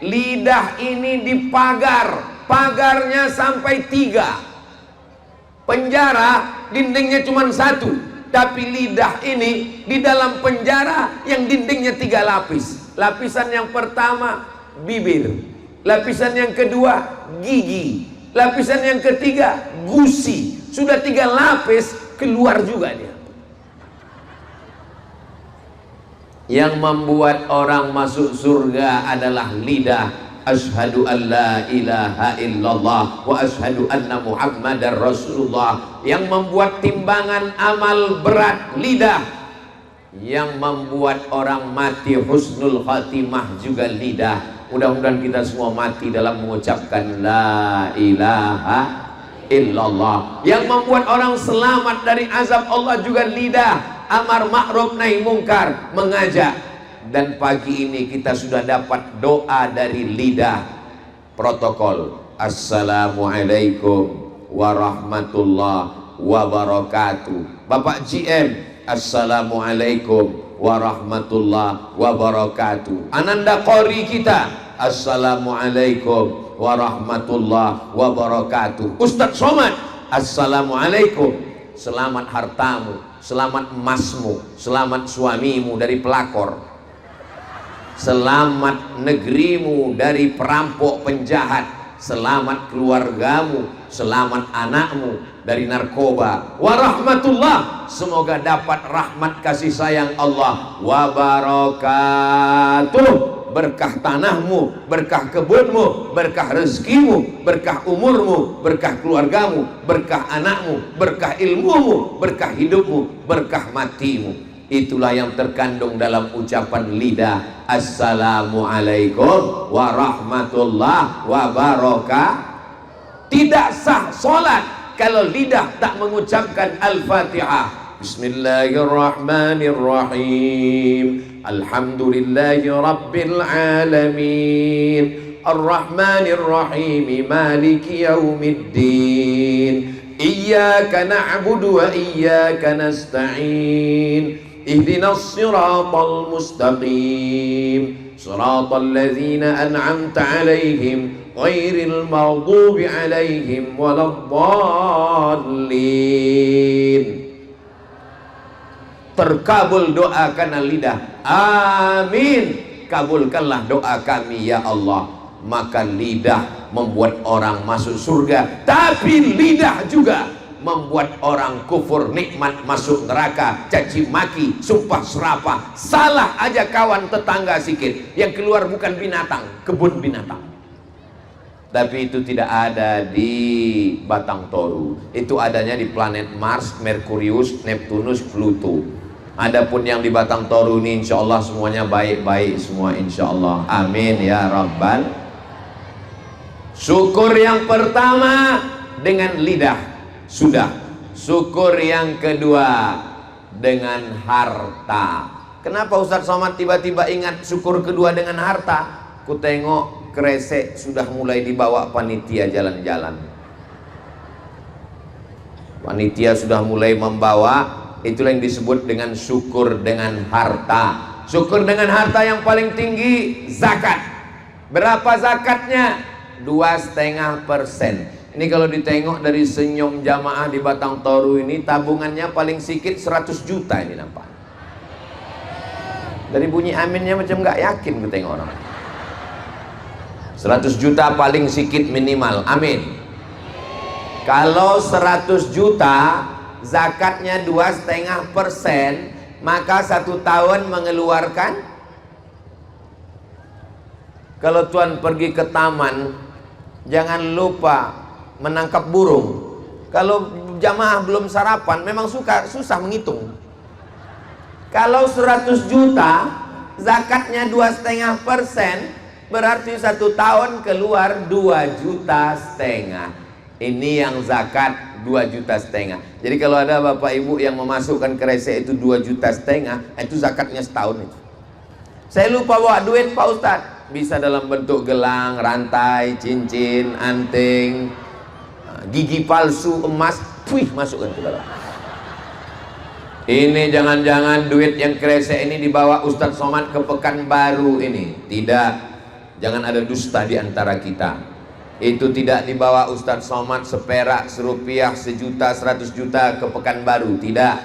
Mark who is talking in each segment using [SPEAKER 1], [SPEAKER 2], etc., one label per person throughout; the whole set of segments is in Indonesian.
[SPEAKER 1] lidah ini dipagar, pagarnya sampai 3. Penjara dindingnya cuma 1, tapi lidah ini di dalam penjara yang dindingnya 3 lapis. Lapisan yang pertama bibir, lapisan yang kedua gigi, lapisan yang ketiga gusi. Sudah 3 lapis, keluar juga dia. Yang membuat orang masuk surga adalah lidah. Asyhadu an la ilaha illallah wa asyhadu anna muhammadar rasulullah. Yang membuat timbangan amal berat lidah. Yang membuat orang mati husnul khatimah juga lidah. Mudah-mudahan kita semua mati dalam mengucapkan la ilaha illallah. Yang membuat orang selamat dari azab Allah juga lidah. Amar ma'ruf nahi mungkar, mengajak. Dan pagi ini kita sudah dapat doa dari lidah. Protokol: assalamualaikum warahmatullahi wabarakatuh. Bapak GM, assalamualaikum warahmatullahi wabarakatuh. Ananda Qori kita, assalamualaikum warahmatullahi wabarakatuh. Ustadz Somad, assalamualaikum. Selamat hartamu, selamat emasmu, selamat suamimu dari pelakor, selamat negerimu dari perampok penjahat, selamat keluargamu, selamat anakmu dari narkoba. Warahmatullah, semoga dapat rahmat kasih sayang Allah. Wabarakatuh, berkah tanahmu, berkah kebunmu, berkah rezekimu, berkah umurmu, berkah keluargamu, berkah anakmu, berkah ilmumu, berkah hidupmu, berkah matimu. Itulah yang terkandung dalam ucapan lidah. Assalamualaikum warahmatullahi wabarakatuh. Tidak sah sholat kalau lidah tak mengucapkan Al-Fatihah. Bismillahirrahmanirrahim. Alhamdulillahi rabbil alamin. Ar-Rahmanir Rahim. Maliki yaumiddin. Iyyaka na'budu wa iyyaka nasta'in. Ihdinas siratal mustaqim. Siratal ladzina an'amta 'alaihim ghairil maghdubi 'alaihim waladdallin. Terkabul doa karena lidah. Amin. Kabulkanlah doa kami ya Allah. Maka lidah membuat orang masuk surga, tapi lidah juga membuat orang kufur nikmat, masuk neraka, caci maki, sumpah serapah. Salah aja kawan tetangga sikit, yang keluar bukan binatang, kebun binatang. Tapi itu tidak ada di Batang Toru. Itu adanya di planet Mars, Merkurius, Neptunus, Pluto. Adapun yang di Batang Toru ini insya Allah semuanya baik-baik semua insya Allah. Amin ya Rabbal. Syukur yang pertama dengan lidah sudah. Syukur yang kedua dengan harta. Kenapa Ustadz Somad tiba-tiba ingat syukur kedua dengan harta? Ku tengok kresek sudah mulai dibawa panitia jalan-jalan. Panitia sudah mulai membawa. Itulah yang disebut dengan syukur dengan harta. Syukur dengan harta yang paling tinggi zakat. Berapa zakatnya? 2,5%. Ini kalau ditengok dari senyum jamaah di Batang Toru ini, tabungannya paling sedikit 100 juta ini nampak. Dari bunyi aminnya macam nggak yakin gue tengok orang. 100 juta paling sedikit minimal. Amin. Kalau 100 juta zakatnya 2,5%, maka 1 tahun mengeluarkan, kalau tuan pergi ke taman jangan lupa menangkap burung. Kalau jamaah belum sarapan memang susah menghitung. Kalau 100 juta zakatnya 2,5%, berarti 1 tahun keluar 2,5 juta. Ini yang zakat 2,5 juta. Jadi kalau ada bapak ibu yang memasukkan kresek itu 2,5 juta, itu zakatnya setahun itu. Saya lupa bawa duit Pak Ustadz. Bisa dalam bentuk gelang, rantai, cincin, anting, gigi palsu, emas, masukkan ke dalam. Ini jangan-jangan duit yang kresek ini dibawa Ustadz Somad ke Pekanbaru ini. Tidak. Jangan ada dusta di antara kita. Itu tidak dibawa Ustadz Somad seperak, serupiah, sejuta, 100 juta ke Pekanbaru. Tidak.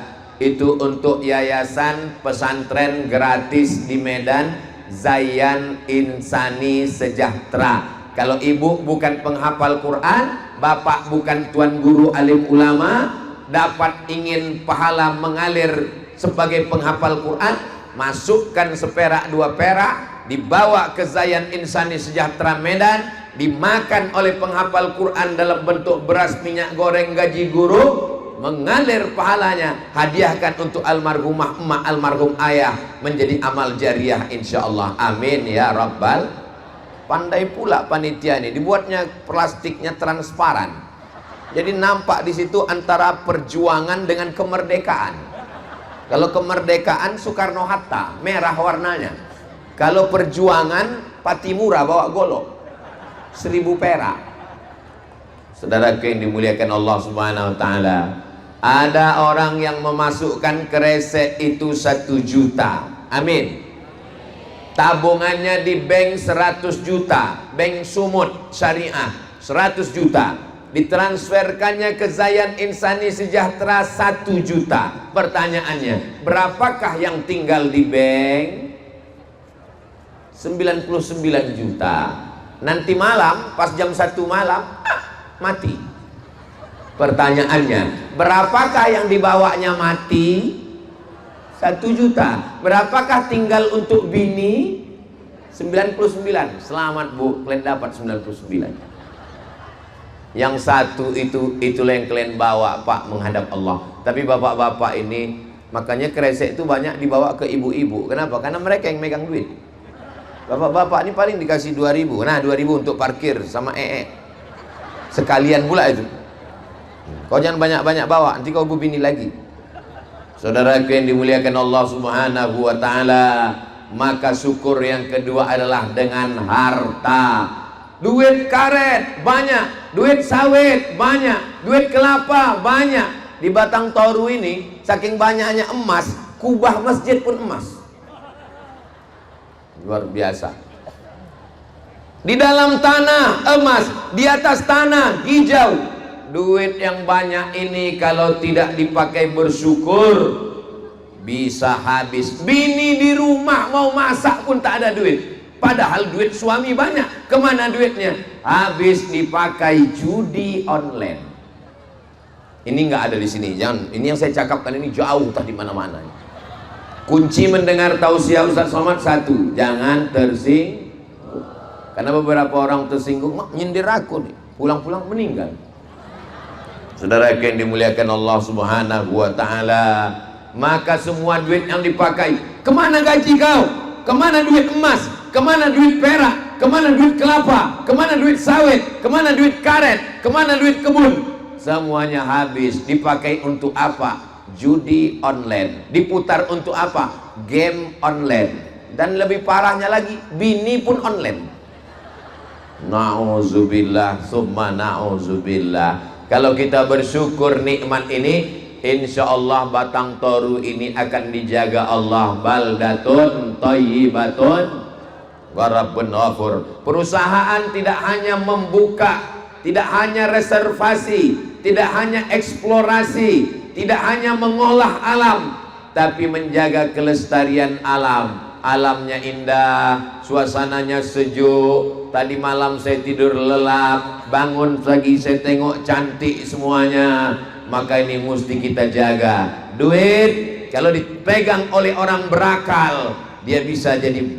[SPEAKER 1] Itu untuk yayasan pesantren gratis di Medan, Zayan Insani Sejahtera. Kalau ibu bukan penghafal Quran, bapak bukan tuan guru alim ulama, dapat ingin pahala mengalir sebagai penghafal Quran, masukkan seperak 2 perak, dibawa ke Zayan Insani Sejahtera Medan, dimakan oleh penghafal Quran dalam bentuk beras, minyak goreng, gaji guru, mengalir pahalanya, hadiahkan untuk almarhumah emak, almarhum ayah, menjadi amal jariah insyaallah. Amin ya rabbal. Pandai pula panitia ini, dibuatnya plastiknya transparan, jadi nampak di situ antara perjuangan dengan kemerdekaan. Kalau kemerdekaan Soekarno Hatta, merah warnanya. Kalau perjuangan Patimura bawa golok 1000 perak. Saudaraku yang dimuliakan Allah Subhanahu wa taala, ada orang yang memasukkan kresek itu 1 juta. Amin. Tabungannya di bank 100 juta, bank Sumut Syariah 100 juta, ditransferkannya ke Zayan Insani Sejahtera 1 juta. Pertanyaannya, berapakah yang tinggal di bank? 99 juta. Nanti malam pas jam 1 malam mati. Pertanyaannya, berapakah yang dibawanya mati? 1 juta. Berapakah tinggal untuk bini? 99. Selamat Bu, kalian dapat 99. Yang 1 itulah yang kalian bawa Pak menghadap Allah. Tapi bapak-bapak ini, makanya kresek itu banyak dibawa ke ibu-ibu. Kenapa? Karena mereka yang megang duit. Bapak-bapak ini paling dikasih 2000. Nah 2000 untuk parkir sama sekalian pula itu. Kau jangan banyak-banyak bawa, nanti kau bini lagi. Saudaraku yang dimuliakan Allah Subhanahu wa taala, maka syukur yang kedua adalah dengan harta. Duit karet banyak, duit sawit banyak, duit kelapa banyak. Di Batang Toru ini saking banyaknya emas, kubah masjid pun emas. Luar biasa. Di dalam tanah emas, di atas tanah hijau. Duit yang banyak ini kalau tidak dipakai bersyukur bisa habis. Bini di rumah mau masak pun tak ada duit, padahal duit suami banyak. Kemana duitnya? Habis dipakai judi online. Ini nggak ada di sini. Jangan, ini yang saya cakapkan ini jauh tadi mana-mana. Kunci mendengar tausiah Ustaz Somad 1, jangan tersinggung. Karena beberapa orang tersinggung, mak nyindir aku nih, pulang-pulang meninggal. Saudara yang dimuliakan Allah Subhanahu wa taala, maka semua duit yang dipakai, kemana gaji kau? Kemana duit emas? Kemana duit perak? Kemana duit kelapa? Kemana duit sawit? Kemana duit karet? Kemana duit kebun? Semuanya habis. Dipakai untuk apa? Judi online. Diputar untuk apa? Game online. Dan lebih parahnya lagi, bini pun online. Na'udzubillah summa na'udzubillah. Kalau kita bersyukur nikmat ini, insya Allah Batang Toru ini akan dijaga Allah. Baldatun thayyibatun wa rabbun ghafur. Perusahaan tidak hanya membuka, tidak hanya reservasi, tidak hanya eksplorasi, tidak hanya mengolah alam, tapi menjaga kelestarian alam. Alamnya indah, suasananya sejuk. Tadi malam saya tidur lelap, bangun pagi saya tengok cantik semuanya. Maka ini mesti kita jaga. Duit kalau dipegang oleh orang berakal, dia bisa jadi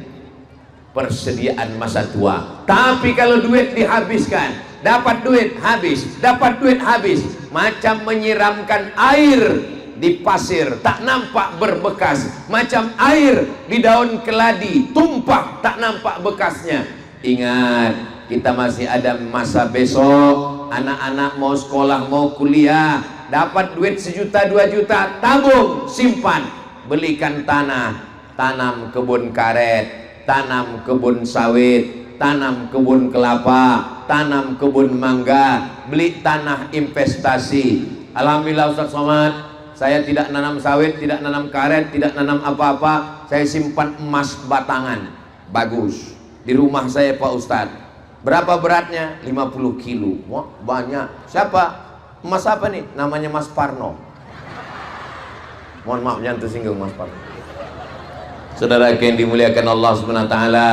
[SPEAKER 1] persediaan masa tua. Tapi kalau duit dihabiskan, dapat duit habis, dapat duit habis, macam menyiramkan air di pasir, tak nampak berbekas. Macam air di daun keladi, tumpah, tak nampak bekasnya. Ingat, kita masih ada masa besok. Anak-anak mau sekolah, mau kuliah, dapat duit 1 juta, 2 juta, tabung, simpan, belikan tanah, tanam kebun karet, tanam kebun sawit, tanam kebun kelapa, tanam kebun mangga, beli tanah investasi. Alhamdulillah Ustaz Somad, saya tidak nanam sawit, tidak nanam karet, tidak nanam apa-apa. Saya simpan emas batangan, bagus. di rumah saya Pak Ustadz. Berapa beratnya? 50 kilo. Wah, banyak. Siapa? Mas apa nih? Namanya Mas Parno. Mohon maaf jangan tersinggung Mas Parno. Saudara yang dimuliakan Allah Subhanahu wa taala,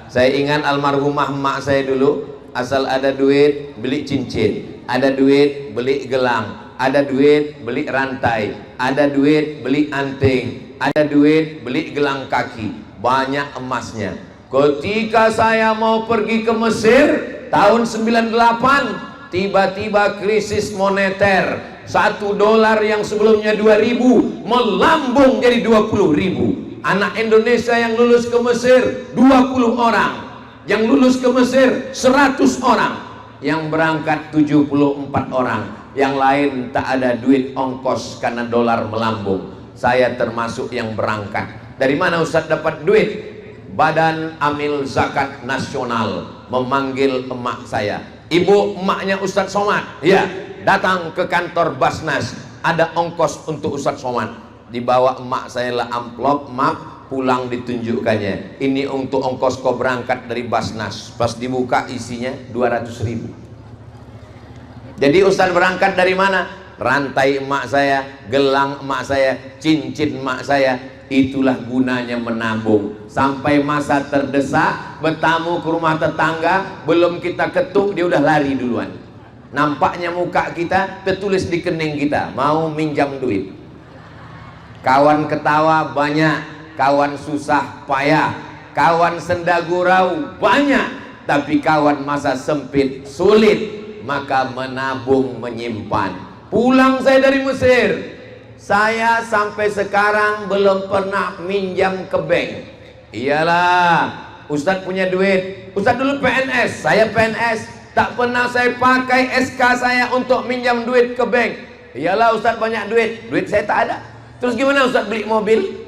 [SPEAKER 1] saya ingat almarhumah emak saya dulu, asal ada duit beli cincin, ada duit beli gelang, ada duit beli rantai, ada duit beli anting, ada duit beli gelang kaki, banyak emasnya. Ketika saya mau pergi ke Mesir tahun 98, tiba-tiba krisis moneter. 1 dolar yang sebelumnya 2.000 melambung jadi 20.000. Anak Indonesia yang lulus ke Mesir 20 orang, yang lulus ke Mesir 100 orang, yang berangkat 74 orang, yang lain tak ada duit ongkos karena dolar melambung. Saya termasuk yang berangkat. Dari mana Ustaz dapat duit? Badan Amil Zakat Nasional memanggil emak saya. Ibu emaknya Ustaz Somad, ya, datang ke kantor Basnas, ada ongkos untuk Ustaz Somad. Dibawa emak saya lah amplop, map, pulang ditunjukkannya. Ini untuk ongkos kau berangkat dari Basnas. Pas dibuka isinya 200.000. Jadi Ustaz berangkat dari mana? Rantai emak saya, gelang emak saya, cincin emak saya. Itulah gunanya menabung. Sampai masa terdesak, bertamu ke rumah tetangga, belum kita ketuk dia udah lari duluan. Nampaknya muka kita tertulis di kening kita, mau minjam duit. Kawan ketawa banyak, kawan susah payah, kawan senda gurau banyak, tapi kawan masa sempit sulit. Maka menabung menyimpan. Pulang saya dari Mesir, saya sampai sekarang belum pernah minjam ke bank. Iyalah, Ustadz punya duit. Ustadz dulu PNS, saya PNS, tak pernah saya pakai SK saya untuk minjam duit ke bank. Iyalah Ustadz banyak duit, duit saya tak ada. Terus gimana Ustadz beli mobil?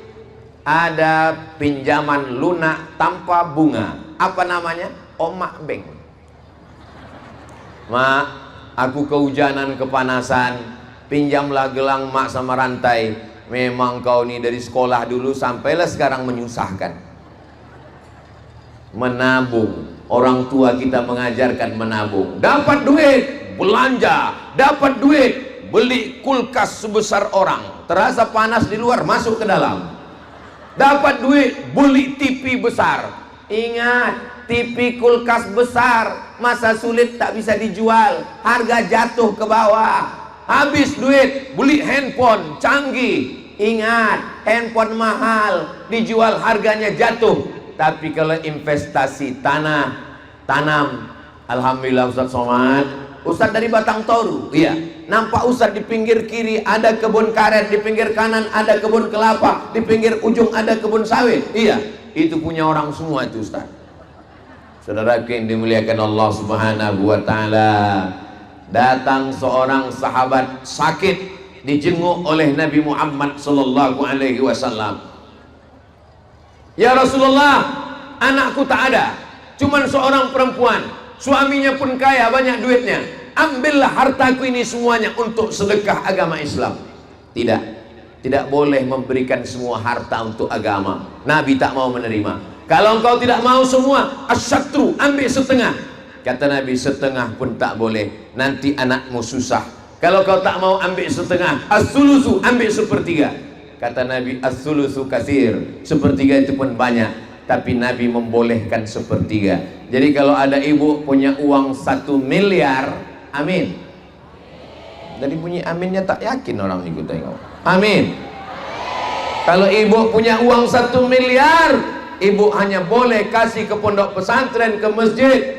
[SPEAKER 1] Ada pinjaman lunak tanpa bunga. Apa namanya? Omak bank. Mak, aku kehujanan kepanasan, pinjamlah gelang mak sama rantai. Memang kau nih dari sekolah dulu sampailah sekarang menyusahkan. Menabung, orang tua kita mengajarkan menabung. Dapat duit, belanja. Dapat duit, beli kulkas sebesar orang. Terasa panas di luar, masuk ke dalam. Dapat duit, beli TV besar. Ingat, TV kulkas besar masa sulit tak bisa dijual, harga jatuh ke bawah. Habis duit, beli handphone canggih. Ingat, handphone mahal, dijual harganya jatuh. Tapi kalau investasi tanam, alhamdulillah Ustaz Somad, Ustaz dari Batang Toru, iya, nampak Ustaz di pinggir kiri ada kebun karet, di pinggir kanan ada kebun kelapa, di pinggir ujung ada kebun sawit, iya, itu punya orang semua itu Ustaz. Saudara yang dimuliakan Allah Subhanahu wa taala, datang seorang sahabat sakit, dijenguk oleh Nabi Muhammad sallallahu alaihi wasallam. Ya Rasulullah, anakku tak ada, cuman seorang perempuan, suaminya pun kaya, banyak duitnya. Ambillah hartaku ini semuanya untuk sedekah agama Islam. Tidak, tidak boleh memberikan semua harta untuk agama. Nabi tak mau menerima. Kalau engkau tidak mau semua, asyatru, ambil setengah. Kata Nabi, setengah pun tak boleh, nanti anakmu susah. Kalau kau tak mau ambil setengah, as-sulusu, ambil sepertiga. Kata Nabi, as-sulusu katsir, sepertiga itu pun banyak. Tapi Nabi membolehkan sepertiga. Jadi kalau ada ibu punya uang 1 miliar, amin. Jadi bunyi aminnya tak yakin orang ikut tengok. Amin. Kalau ibu punya uang 1 miliar, ibu hanya boleh kasih ke pondok pesantren, ke masjid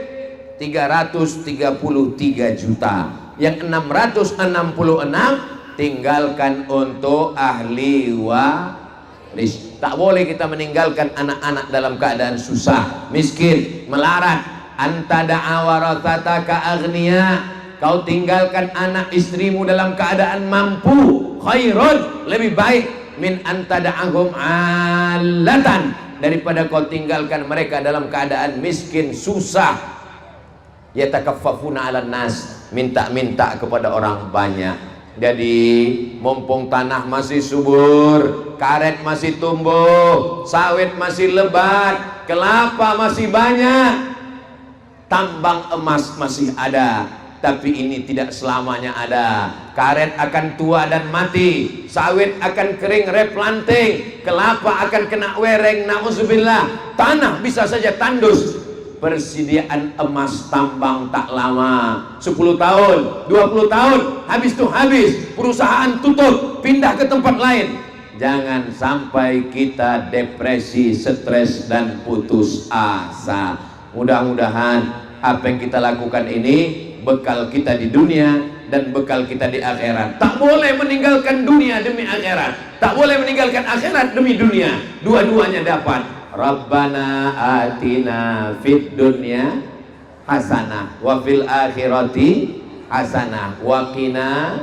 [SPEAKER 1] 333 juta. Yang 666 tinggalkan untuk ahli waris. Tak boleh kita meninggalkan anak-anak dalam keadaan susah, miskin, melarat. Anta da'a warathataka aghniya, kau tinggalkan anak istrimu dalam keadaan mampu, khairun, lebih baik min anta da'ahum alatan, daripada kau tinggalkan mereka dalam keadaan miskin, susah. Yatakaffafuna 'alan nas, minta-minta kepada orang banyak. Jadi mumpung tanah masih subur, karet masih tumbuh, sawit masih lebat, kelapa masih banyak, tambang emas masih ada, tapi ini tidak selamanya ada. Karet akan tua dan mati, sawit akan kering replanting, kelapa akan kena wereng, na'udzubillah, tanah bisa saja tandus. Persediaan emas tambang tak lama, 10 tahun, 20 tahun, habis tuh habis, perusahaan tutup, pindah ke tempat lain. Jangan sampai kita depresi, stres dan putus asa. Mudah-mudahan apa yang kita lakukan ini bekal kita di dunia dan bekal kita di akhirat. Tak boleh meninggalkan dunia demi akhirat, tak boleh meninggalkan akhirat demi dunia. Dua-duanya dapat. Rabbana atina fid dunya hasanah wa fil akhirati hasanah wa qina.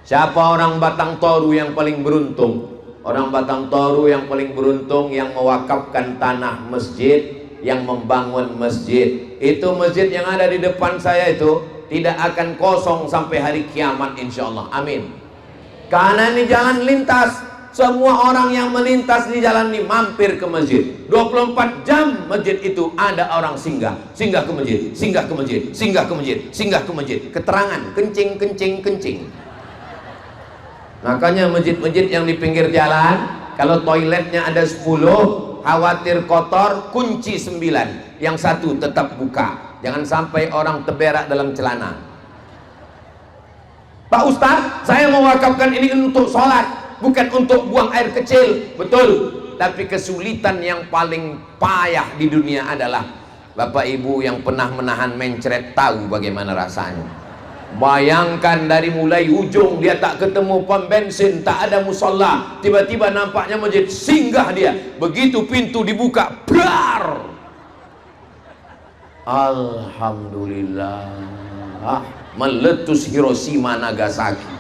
[SPEAKER 1] Siapa orang Batang Toru yang paling beruntung? Orang Batang Toru yang paling beruntung yang mewakafkan tanah masjid, yang membangun masjid. Itu masjid yang ada di depan saya itu tidak akan kosong sampai hari kiamat insyaallah. Amin. Karena ini jalan lintas. Semua orang yang melintas di jalan ini mampir ke masjid. 24 jam masjid itu ada orang singgah. Singgah ke masjid, singgah ke masjid, singgah ke masjid, singgah ke masjid. Keterangan, kencing, kencing, kencing. Makanya masjid-masjid yang di pinggir jalan, kalau toiletnya ada 10, khawatir kotor, kunci 9, yang satu tetap buka. Jangan sampai orang terberak dalam celana. Pak Ustadz, saya mewakafkan ini untuk sholat, bukan untuk buang air kecil. Betul, tapi kesulitan yang paling payah di dunia adalah Bapak Ibu yang pernah menahan mencret tahu bagaimana rasanya. Bayangkan dari mulai ujung dia tak ketemu pom bensin, tak ada musola, tiba-tiba nampaknya masjid, singgah dia. Begitu pintu dibuka, blar. Alhamdulillah, meletus Hiroshima Nagasaki.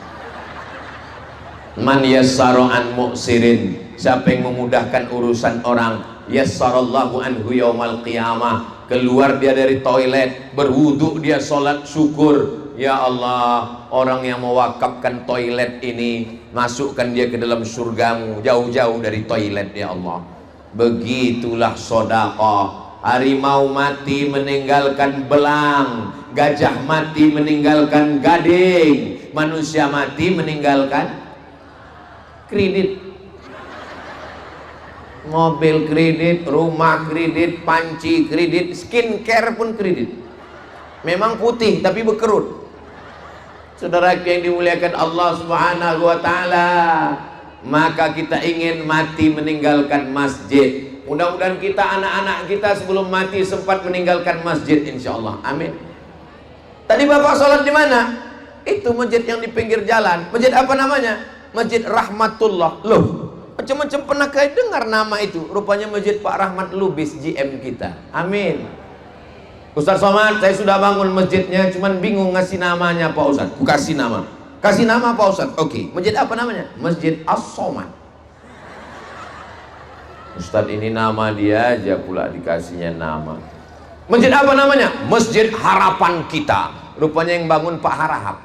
[SPEAKER 1] Man yassara an mu'sirin, siapa yang memudahkan urusan orang, yassarallahu anhu yaumal qiyamah. Keluar dia dari toilet, berwudu dia sholat syukur. Ya Allah, orang yang mewakafkan toilet ini, masukkan dia ke dalam surgamu, jauh-jauh dari toilet ya Allah. Begitulah sedekah. Harimau mati meninggalkan belang, gajah mati meninggalkan gading, manusia mati meninggalkan kredit, mobil kredit, rumah kredit, panci kredit, skincare pun kredit. Memang putih tapi berkerut. Saudara yang dimuliakan Allah Subhanahu wa taala, maka kita ingin mati meninggalkan masjid. Mudah-mudahan kita, anak-anak kita sebelum mati sempat meninggalkan masjid insyaallah. Amin. Tadi Bapak sholat di mana? Itu masjid yang di pinggir jalan. Masjid apa namanya? Masjid Rahmatullah. Loh, macam-macam pernah kalian dengar nama itu? Rupanya Masjid Pak Rahmat Lubis, GM kita. Amin. Ustaz Somad, saya sudah bangun masjidnya, cuman bingung ngasih namanya Pak Ustaz. Aku kasih nama. Kasih nama Pak Ustaz. Oke. Masjid apa namanya? Masjid As-Somad. Ustaz ini nama dia aja pula dikasihnya nama. Masjid apa namanya? Masjid Harapan Kita. Rupanya yang bangun Pak Harahap.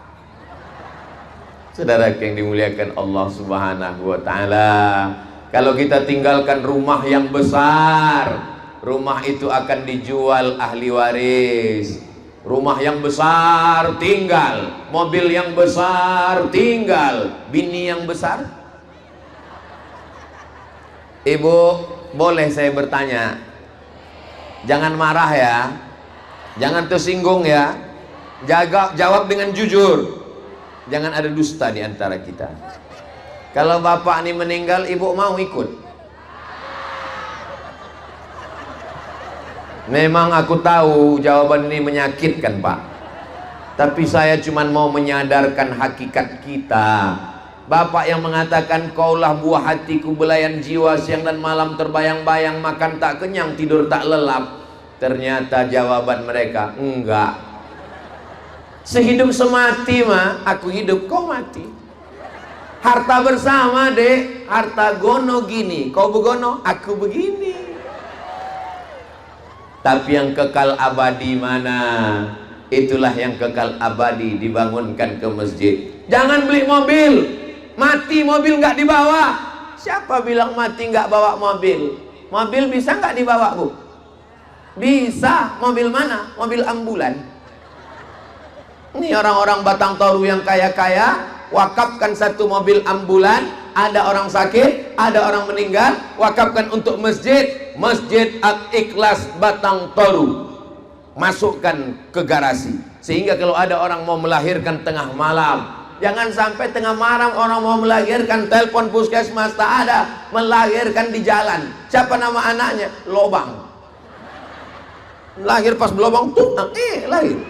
[SPEAKER 1] Saudara yang dimuliakan Allah Subhanahu wa taala, kalau kita tinggalkan rumah yang besar, rumah itu akan dijual ahli waris. Rumah yang besar tinggal, mobil yang besar tinggal, bini yang besar. Ibu, boleh saya bertanya? Jangan marah ya, jangan tersinggung ya, jawab dengan jujur. Jangan ada dusta di antara kita. Kalau bapak ini meninggal, ibu mau ikut? Memang aku tahu jawaban ini menyakitkan Pak, tapi saya cuma mau menyadarkan hakikat kita. Bapak yang mengatakan kaulah buah hatiku, belayan jiwa, siang dan malam terbayang-bayang, makan tak kenyang, tidur tak lelap. Ternyata jawaban mereka, enggak. Sehidup semati mah, aku hidup kau mati. Harta bersama dek, harta gono gini, kau begono, aku begini. Tapi yang kekal abadi mana? itulah yang kekal abadi dibangunkan ke masjid. Jangan beli mobil, mati mobil nggak dibawa. Siapa bilang mati nggak bawa mobil? Mobil bisa nggak dibawa, Bu? Bisa. Mobil mana? Mobil ambulan. Ini orang-orang Batang Toru yang kaya-kaya wakafkan satu mobil ambulan. Ada orang sakit, ada orang meninggal, wakafkan untuk masjid, Masjid Al-Ikhlas Batang Toru. Masukkan ke garasi, sehingga kalau ada orang mau melahirkan tengah malam, jangan sampai tengah malam orang mau melahirkan telepon puskesmas tak ada, melahirkan di jalan. Siapa nama anaknya? Lobang. Lahir pas belobang tuh, lahir.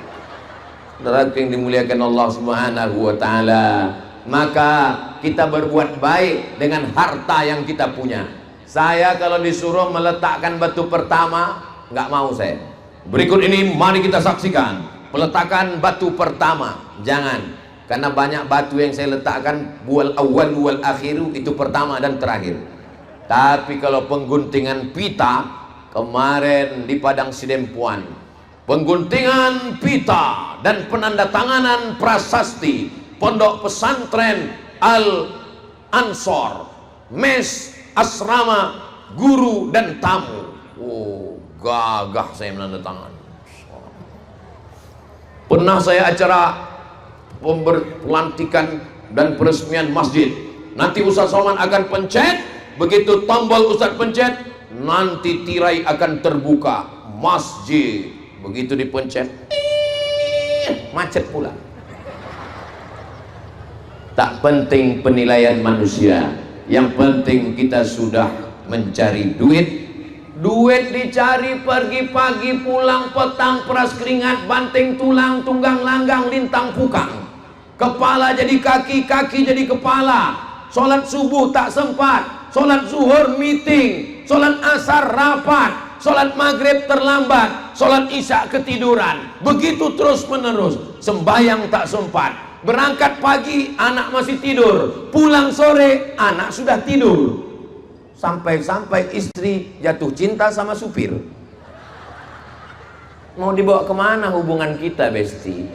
[SPEAKER 1] Saudara yang dimuliakan Allah Subhanahu wa taala, maka kita berbuat baik dengan harta yang kita punya. Saya kalau disuruh meletakkan batu pertama, nggak mau saya. Berikut ini mari kita saksikan peletakan batu pertama. Jangan, karena banyak batu yang saya letakkan wal awwal wal akhiru, itu pertama dan terakhir. Tapi kalau pengguntingan pita kemarin di Padang Sidempuan, pengguntingan pita dan penandatanganan prasasti Pondok Pesantren Al Ansor, mes, asrama, guru dan tamu. Oh, gagah saya menandatangani. Pernah saya acara pelantikan dan peresmian masjid. Nanti Ustaz Somad akan pencet, begitu tombol Ustaz pencet, nanti tirai akan terbuka masjid. Begitu dipencet, macet pula. Tak penting penilaian manusia, yang penting kita sudah mencari duit. Duit dicari pergi pagi, pulang petang, peras keringat, banting tulang, tunggang langgang, lintang pukang. Kepala jadi kaki, kaki jadi kepala. Sholat subuh tak sempat, sholat zuhur meeting, sholat asar rapat, sholat maghrib terlambat, sholat isya ketiduran. Begitu terus menerus. Sembayang tak sempat. Berangkat pagi, anak masih tidur. Pulang sore, anak sudah tidur. Sampai-sampai istri jatuh cinta sama supir. Mau dibawa kemana hubungan kita, Besti?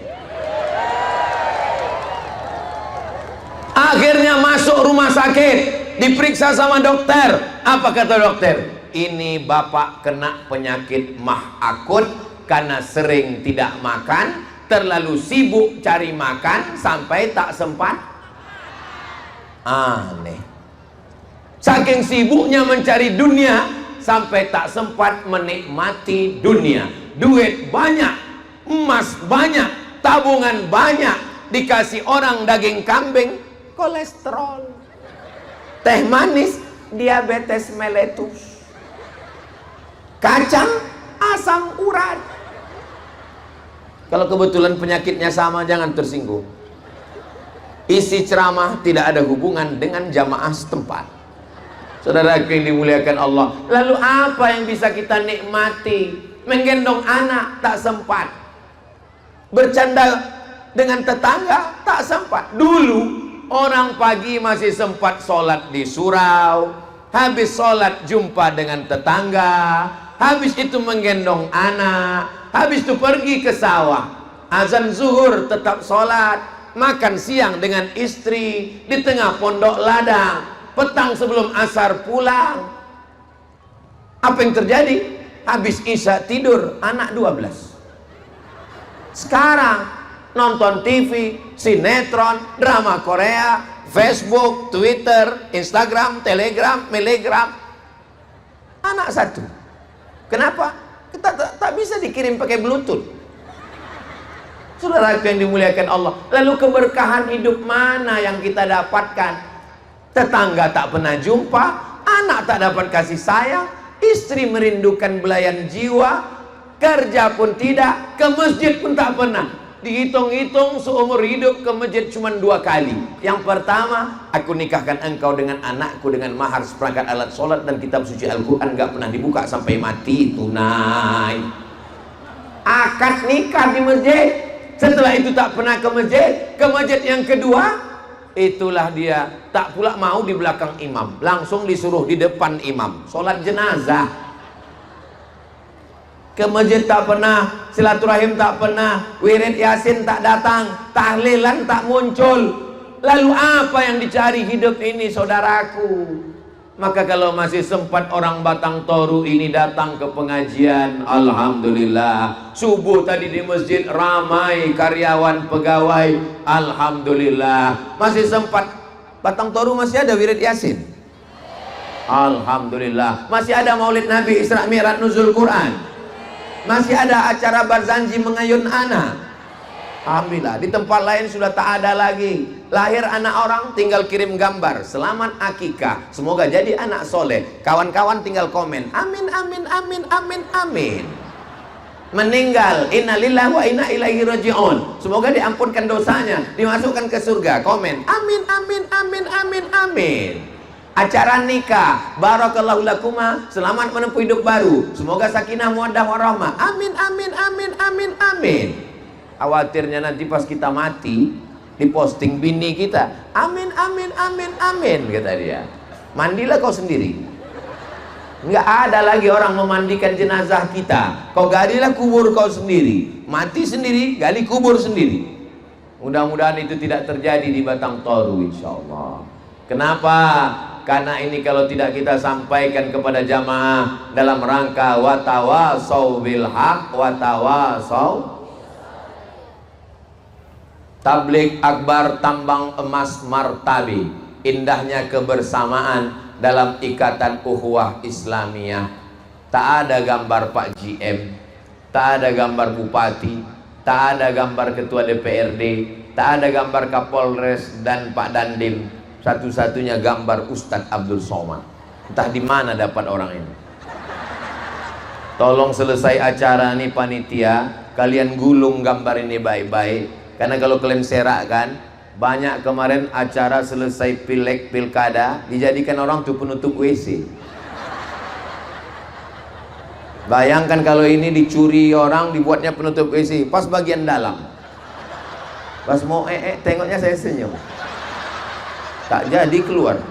[SPEAKER 1] Akhirnya masuk rumah sakit, diperiksa sama dokter. Apa kata dokter? Ini bapak kena penyakit mah akut karena sering tidak makan, terlalu sibuk cari makan sampai tak sempat. Aneh. Saking sibuknya mencari dunia sampai tak sempat menikmati dunia. Duit banyak, emas banyak, tabungan banyak, dikasih orang daging kambing, kolesterol. Teh manis, diabetes meletus. Kacang, asam urat. Kalau kebetulan penyakitnya sama, jangan tersinggung. Isi ceramah tidak ada hubungan dengan jamaah setempat. Saudara yang dimuliakan Allah, lalu apa yang bisa kita nikmati? Menggendong anak tak sempat, bercanda dengan tetangga tak sempat. Dulu orang pagi masih sempat sholat di surau, habis sholat jumpa dengan tetangga, habis itu menggendong anak, habis itu pergi ke sawah, azan zuhur tetap sholat, makan siang dengan istri di tengah pondok ladang, petang sebelum asar pulang. Apa yang terjadi? Habis isya tidur, anak 12. Sekarang nonton TV, sinetron, drama Korea, Facebook, Twitter, Instagram, Telegram, Melegram. Anak 1. Kenapa? Kita tak bisa dikirim pakai Bluetooth. Saudara yang dimuliakan Allah, lalu keberkahan hidup mana yang kita dapatkan? Tetangga tak pernah jumpa, anak tak dapat kasih sayang, istri merindukan belayan jiwa, kerja pun tidak, ke masjid pun tak pernah. Dihitung-hitung seumur hidup ke masjid cuma 2 kali. Yang pertama, aku nikahkan engkau dengan anakku dengan mahar seperangkat alat sholat dan kitab suci Al-Quran, gak pernah dibuka sampai mati, tunai. Akad nikah di masjid. Setelah itu tak pernah ke masjid. Ke masjid yang kedua, itulah dia tak pula mau di belakang imam, langsung disuruh di depan imam, sholat jenazah. Ke masjid tak pernah, silaturahim tak pernah, wirid yasin tak datang, tahlilan tak muncul. Lalu apa yang dicari hidup ini, saudaraku? Maka kalau masih sempat orang Batang Toru ini datang ke pengajian, alhamdulillah. Subuh tadi di masjid ramai karyawan pegawai, alhamdulillah. Masih sempat. Batang Toru masih ada wirid yasin, alhamdulillah. Masih ada maulid Nabi, Isra Mi'raj, nuzul Quran. Masih ada acara barzanji mengayun anak, alhamdulillah. Di tempat lain sudah tak ada lagi. Lahir anak orang tinggal kirim gambar, selamat akikah, semoga jadi anak soleh. Kawan-kawan tinggal komen, amin amin amin amin amin. Meninggal, innalillahi wa inna ilaihi raji'un, semoga diampunkan dosanya, dimasukkan ke surga. Komen, amin amin amin amin amin. Acara nikah, barakallahu lakuma, selamat menempuh hidup baru, semoga sakinah mawaddah warahmah, amin amin amin amin amin. Khawatirnya nanti pas kita mati diposting bini kita, amin amin amin amin, kata dia. Mandilah kau sendiri. Enggak ada lagi orang memandikan jenazah kita. Kau galilah kubur kau sendiri, mati sendiri, gali kubur sendiri. Mudah-mudahan itu tidak terjadi di Batang Toru, insyaallah. Kenapa? Karena ini kalau tidak kita sampaikan kepada jamaah dalam rangka watawasau bil haq watawasau. Tablik akbar tambang emas martabi, indahnya kebersamaan dalam ikatan ukhuwah Islamiyah. Tak ada gambar Pak GM, tak ada gambar Bupati, tak ada gambar Ketua DPRD, tak ada gambar Kapolres dan Pak Dandim. Satu-satunya gambar Ustadz Abdul Somad. Entah di mana dapat orang ini. Tolong selesai acara nih panitia, kalian gulung gambar ini baik-baik. Karena kalau kalian serakkan, banyak kemarin acara selesai pilek pilkada dijadikan orang tuh penutup WC. Bayangkan kalau ini dicuri orang, dibuatnya penutup WC pas bagian dalam. Pas mau tengoknya saya senyum, tak jadi keluar.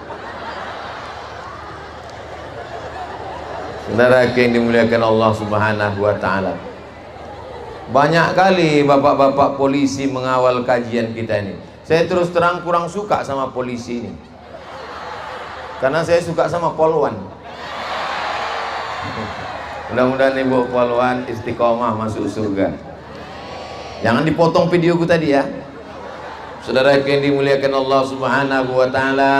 [SPEAKER 1] Saudara yang dimuliakan Allah Subhanahu wa taala. Banyak kali bapak-bapak polisi mengawal kajian kita ini. Saya terus terang kurang suka sama polisi ini. Karena saya suka sama polwan. Mudah-mudahan ibu polwan istiqomah masuk surga. Jangan dipotong videoku tadi ya. Saudara yang dimuliakan Allah Subhanahu wa taala,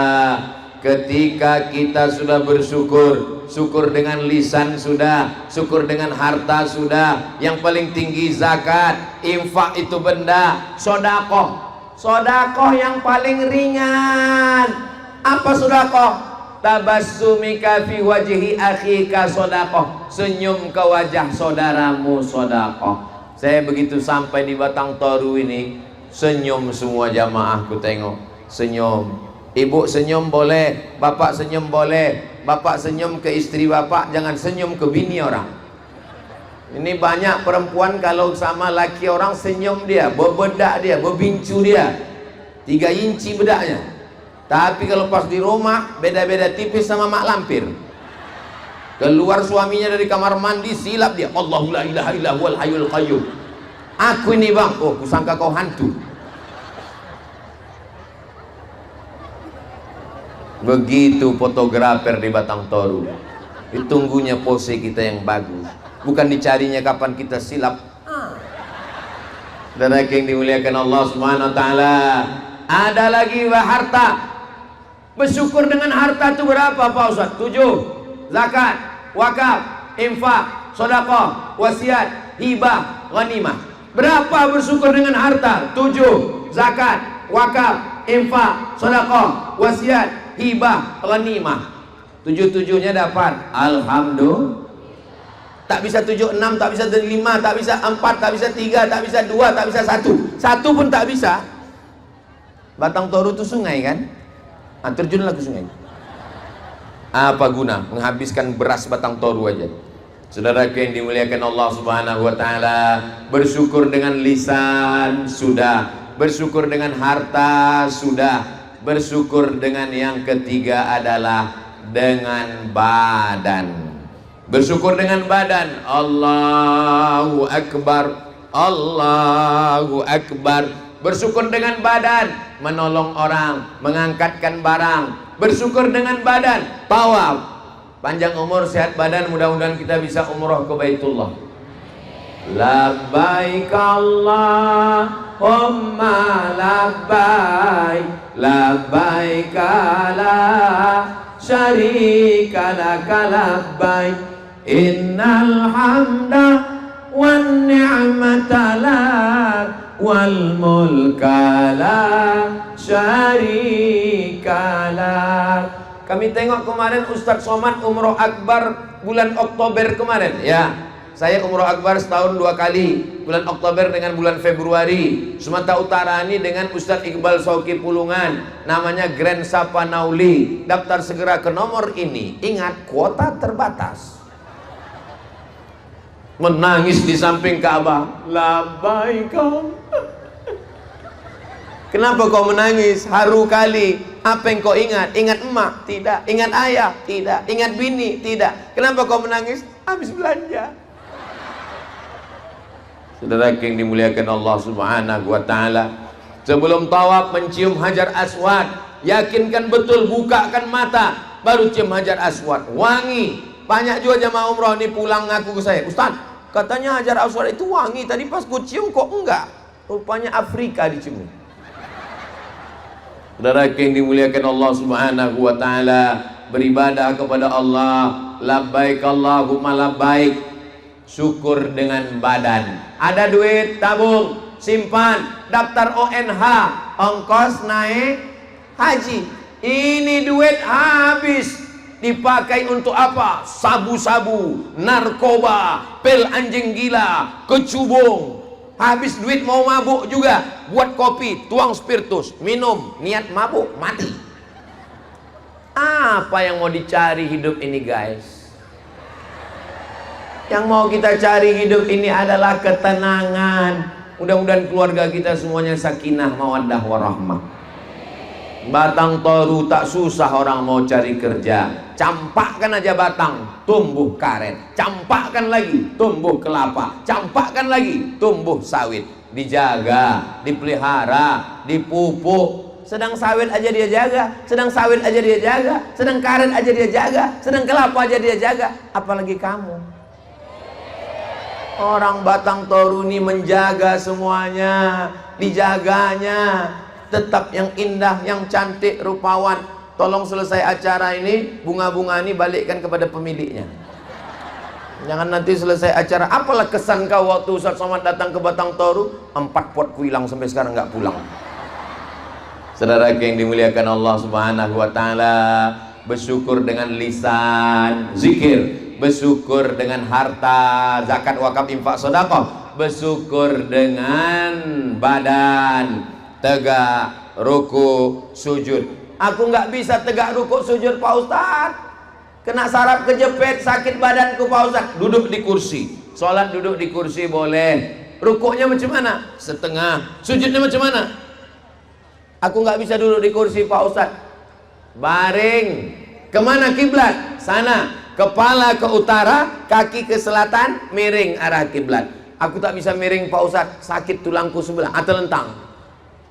[SPEAKER 1] ketika kita sudah bersyukur, syukur dengan lisan sudah, syukur dengan harta sudah, yang paling tinggi zakat, infak itu benda, sedekah. Sedekah yang paling ringan. Apa sedekah? Tabassumika fi wajhi akhika sedekah. Senyum ke wajah saudaramu sedekah. Saya begitu sampai di Batang Toru ini, senyum semua jamaahku tengok, senyum. Ibu senyum boleh, bapak senyum boleh. Bapak senyum ke istri bapak, jangan senyum ke bini orang. Ini banyak perempuan kalau sama laki orang senyum dia, berbedak dia, berbincu dia 3 inci bedaknya. Tapi kalau pas di rumah beda-beda tipis sama mak lampir. Keluar suaminya dari kamar mandi, silap dia, Allahu la ilaha illa huwal hayyul qayyum. Aku ini bang, oh kusangka kau hantu. Begitu fotografer di Batang Toru. Ditunggunya pose kita yang bagus, bukan dicarinya kapan kita silap. Dan yang dimuliakan Allah Subhanahu wa taala, ada lagi harta. Bersyukur dengan harta itu berapa Pak Ustaz? 7. Zakat, wakaf, infak, sedekah, wasiat, hibah, ghanimah. Berapa bersyukur dengan harta? 7. Zakat, wakaf, infak, sedekah, wasiat, hibah, ghanimah. 7-7-nya dapat. Alhamdulillah. Tak bisa 7, 6, tak bisa 5, tak bisa 4, tak bisa 3, tak bisa 2, tak bisa 1. 1 pun tak bisa. Batang Toru itu sungai kan? Terjunlah ke sungai. Apa guna menghabiskan beras Batang Toru aja? Saudara yang dimuliakan Allah Subhanahu wa taala, bersyukur dengan lisan sudah, bersyukur dengan harta sudah, bersyukur dengan yang ketiga adalah dengan badan. Bersyukur dengan badan, Allahu Akbar, Allahu Akbar. Bersyukur dengan badan, menolong orang, mengangkatkan barang. Bersyukur dengan badan, tawaf. Panjang umur, sehat badan, mudah-mudahan kita bisa umroh ke Baitullah. Labbaik Allahumma labbaik, labbaik la syarika laka labbaik, innal hamda wan ni'mata lak wal mulka la syarika lak. Kami tengok kemarin Ustadz Somad umroh akbar bulan Oktober kemarin, ya. Saya umroh akbar setahun 2 kali, bulan Oktober dengan bulan Februari. Sumatera Utara ini dengan Ustadz Iqbal Sauki Pulungan, namanya Grand Sapa Nauli. Daftar segera ke nomor ini, ingat kuota terbatas. Menangis di samping Ka'bah, labbaik. Kenapa kau menangis? Haru kali. Apa yang kau ingat? Ingat emak? Tidak. Ingat ayah? Tidak. Ingat bini? Tidak. Kenapa kau menangis? Habis belanja. Saudara yang dimuliakan Allah Subhanahu wa Ta'ala, sebelum tawaf mencium Hajar Aswad, yakinkan betul, bukakan mata, baru cium Hajar Aswad, wangi. Banyak juga jamaah umroh ini pulang ngaku ke saya, Ustaz, katanya Hajar Aswad itu wangi, tadi pas ku cium kok enggak, rupanya Afrika dicium. Saudara yang dimuliakan Allah Subhanahu wa Ta'ala, beribadah kepada Allah, labbaik Allahumma labbaik. Syukur dengan badan. Ada duit, tabung, simpan, daftar ONH, ongkos naik haji. Ini duit habis, dipakai untuk apa? Sabu-sabu, narkoba, pil anjing gila, kecubung. Habis duit mau mabuk juga, buat kopi, tuang spiritus, minum, niat mabuk, mati. Apa yang mau dicari hidup ini, guys? Yang mau kita cari hidup ini adalah ketenangan. Mudah-mudahan keluarga kita semuanya sakinah, mawaddah, warahmah. Batang toru tak susah orang mau cari kerja. Campakkan aja batang, tumbuh karet. Campakkan lagi, tumbuh kelapa. Campakkan lagi, tumbuh sawit. Dijaga, dipelihara, dipupuk. Sedang sawit aja dia jaga, sedang sawit aja dia jaga, sedang karet aja dia jaga, sedang kelapa aja dia jaga. Apalagi kamu. Orang Batang Toru ini menjaga semuanya, dijaganya, tetap yang indah, yang cantik, rupawan. Tolong selesai acara ini, bunga-bunga ini balikkan kepada pemiliknya. Jangan nanti selesai acara, apalah kesan kau waktu Ustaz Somad datang ke Batang Toru, 4 pot kuilang sampai sekarang nggak pulang. Saudara yang dimuliakan Allah Subhanahu wa Ta'ala, bersyukur dengan lisan, zikir. Bersyukur dengan harta, zakat, wakaf, infak, sedekah. Bersyukur dengan badan, tegak, ruku, sujud. Aku nggak bisa tegak, ruku, sujud, Pak Ustaz. Kena saraf kejepit, sakit badanku, Pak Ustaz. Duduk di kursi. Sholat duduk di kursi boleh. Rukuknya macam mana? Setengah. Sujudnya macam mana? Aku nggak bisa duduk di kursi, Pak Ustaz. Baring. Kemana kiblat? Sana. Kepala ke utara, kaki ke selatan, miring arah kiblat. Aku tak bisa miring, Pak Ustaz, sakit tulangku sebelah. Terlentang.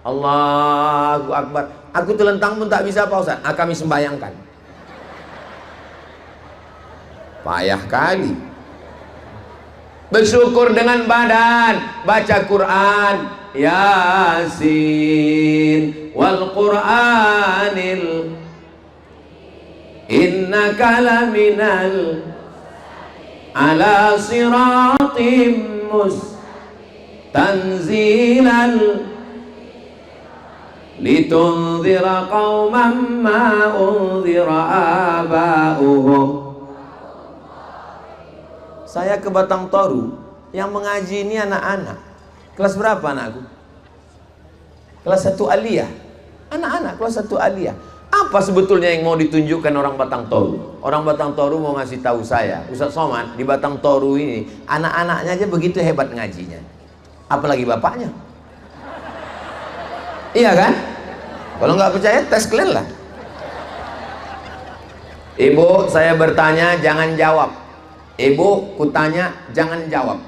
[SPEAKER 1] Allahu Akbar. Aku terlentang pun tak bisa, Pak Ustaz. Kami sembayangkan. Payah kali. Bersyukur dengan badan, baca Quran, Yasin wal Qur'anil innaka laminal ala siratim tanzilal litunzira qauman ma unzira aba'uhum. Saya ke Batang Toru, yang mengaji ini anak-anak. Kelas berapa anakku? Kelas 1 aliyah. Anak-anak kelas 1 aliyah. Apa sebetulnya yang mau ditunjukkan orang Batang Toru? Orang Batang Toru mau ngasih tahu saya, Ustaz Somad, di Batang Toru ini anak-anaknya aja begitu hebat ngajinya, apalagi bapaknya. Iya kan? Kalau nggak percaya tes kalian lah. Ibu, saya bertanya, jangan jawab. Ibu, kutanya jangan jawab.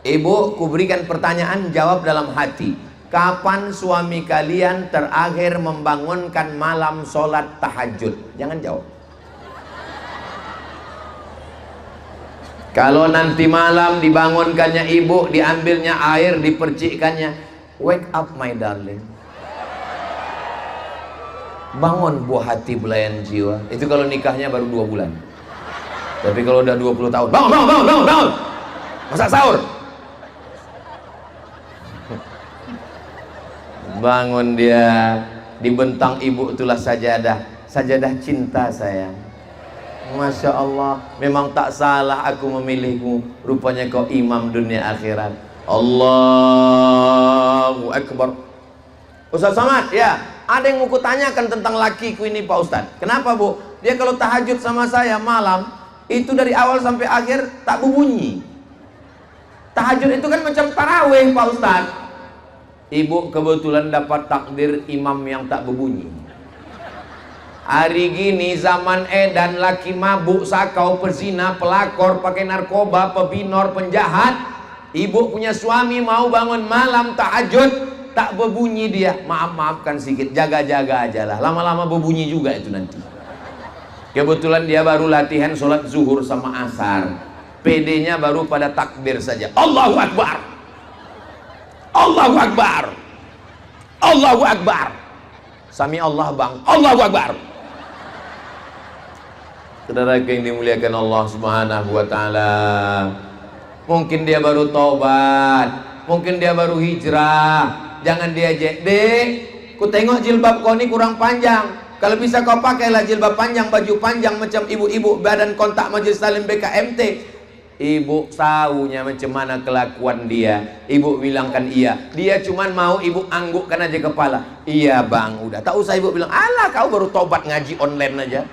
[SPEAKER 1] Ibu, kuberikan pertanyaan, jawab dalam hati. Kapan suami kalian terakhir membangunkan malam sholat tahajud? Jangan jawab. Kalau nanti malam dibangunkannya ibu, diambilnya air, dipercikkannya, wake up my darling. Bangun buah hati belayan jiwa. Itu kalau nikahnya baru 2 bulan. Tapi kalau udah 20 tahun, bangun, bangun, bangun, bangun, bangun. Masak sahur. Bangun dia, dibentang ibu itulah sajadah. Sajadah cinta sayang. Masya Allah, memang tak salah aku memilihmu. Rupanya kau imam dunia akhirat. Allahu Akbar. Ustaz Somad, ya, ada yang mau kutanyakan tentang lakiku ini Pak Ustadz. Kenapa Bu? Dia kalau tahajud sama saya malam, itu dari awal sampai akhir tak berbunyi. Tahajud itu kan macam tarawih Pak Ustadz. Ibu kebetulan dapat takdir imam yang tak berbunyi. Hari gini zaman edan, laki mabuk, sakau, pezina, pelakor, pakai narkoba, pebinor, penjahat. Ibu punya suami mau bangun malam tahajud, tak berbunyi dia. Maafkan sedikit, jaga-jaga aja lah. Lama-lama berbunyi juga itu nanti. Kebetulan dia baru latihan sholat zuhur sama asar. PD-nya baru pada takbir saja. Allahu Akbar, Allahu Akbar, Allahu Akbar. Sami Allah bang, Allahu Akbar. Saudara yang dimuliakan Allah Subhanahu wa Ta'ala, mungkin dia baru taubat, mungkin dia baru hijrah. Jangan diajak, dek, ku tengok jilbab kau ini kurang panjang. Kalau bisa kau pakailah jilbab panjang, baju panjang macam ibu-ibu badan kontak Majelis Taklim BKMT. Ibu tahunya macam mana kelakuan dia. Ibu bilangkan iya. Dia cuman mau ibu anggukkan aja kepala. Iya bang, udah. Tak usah ibu bilang, alah kau baru tobat ngaji online aja.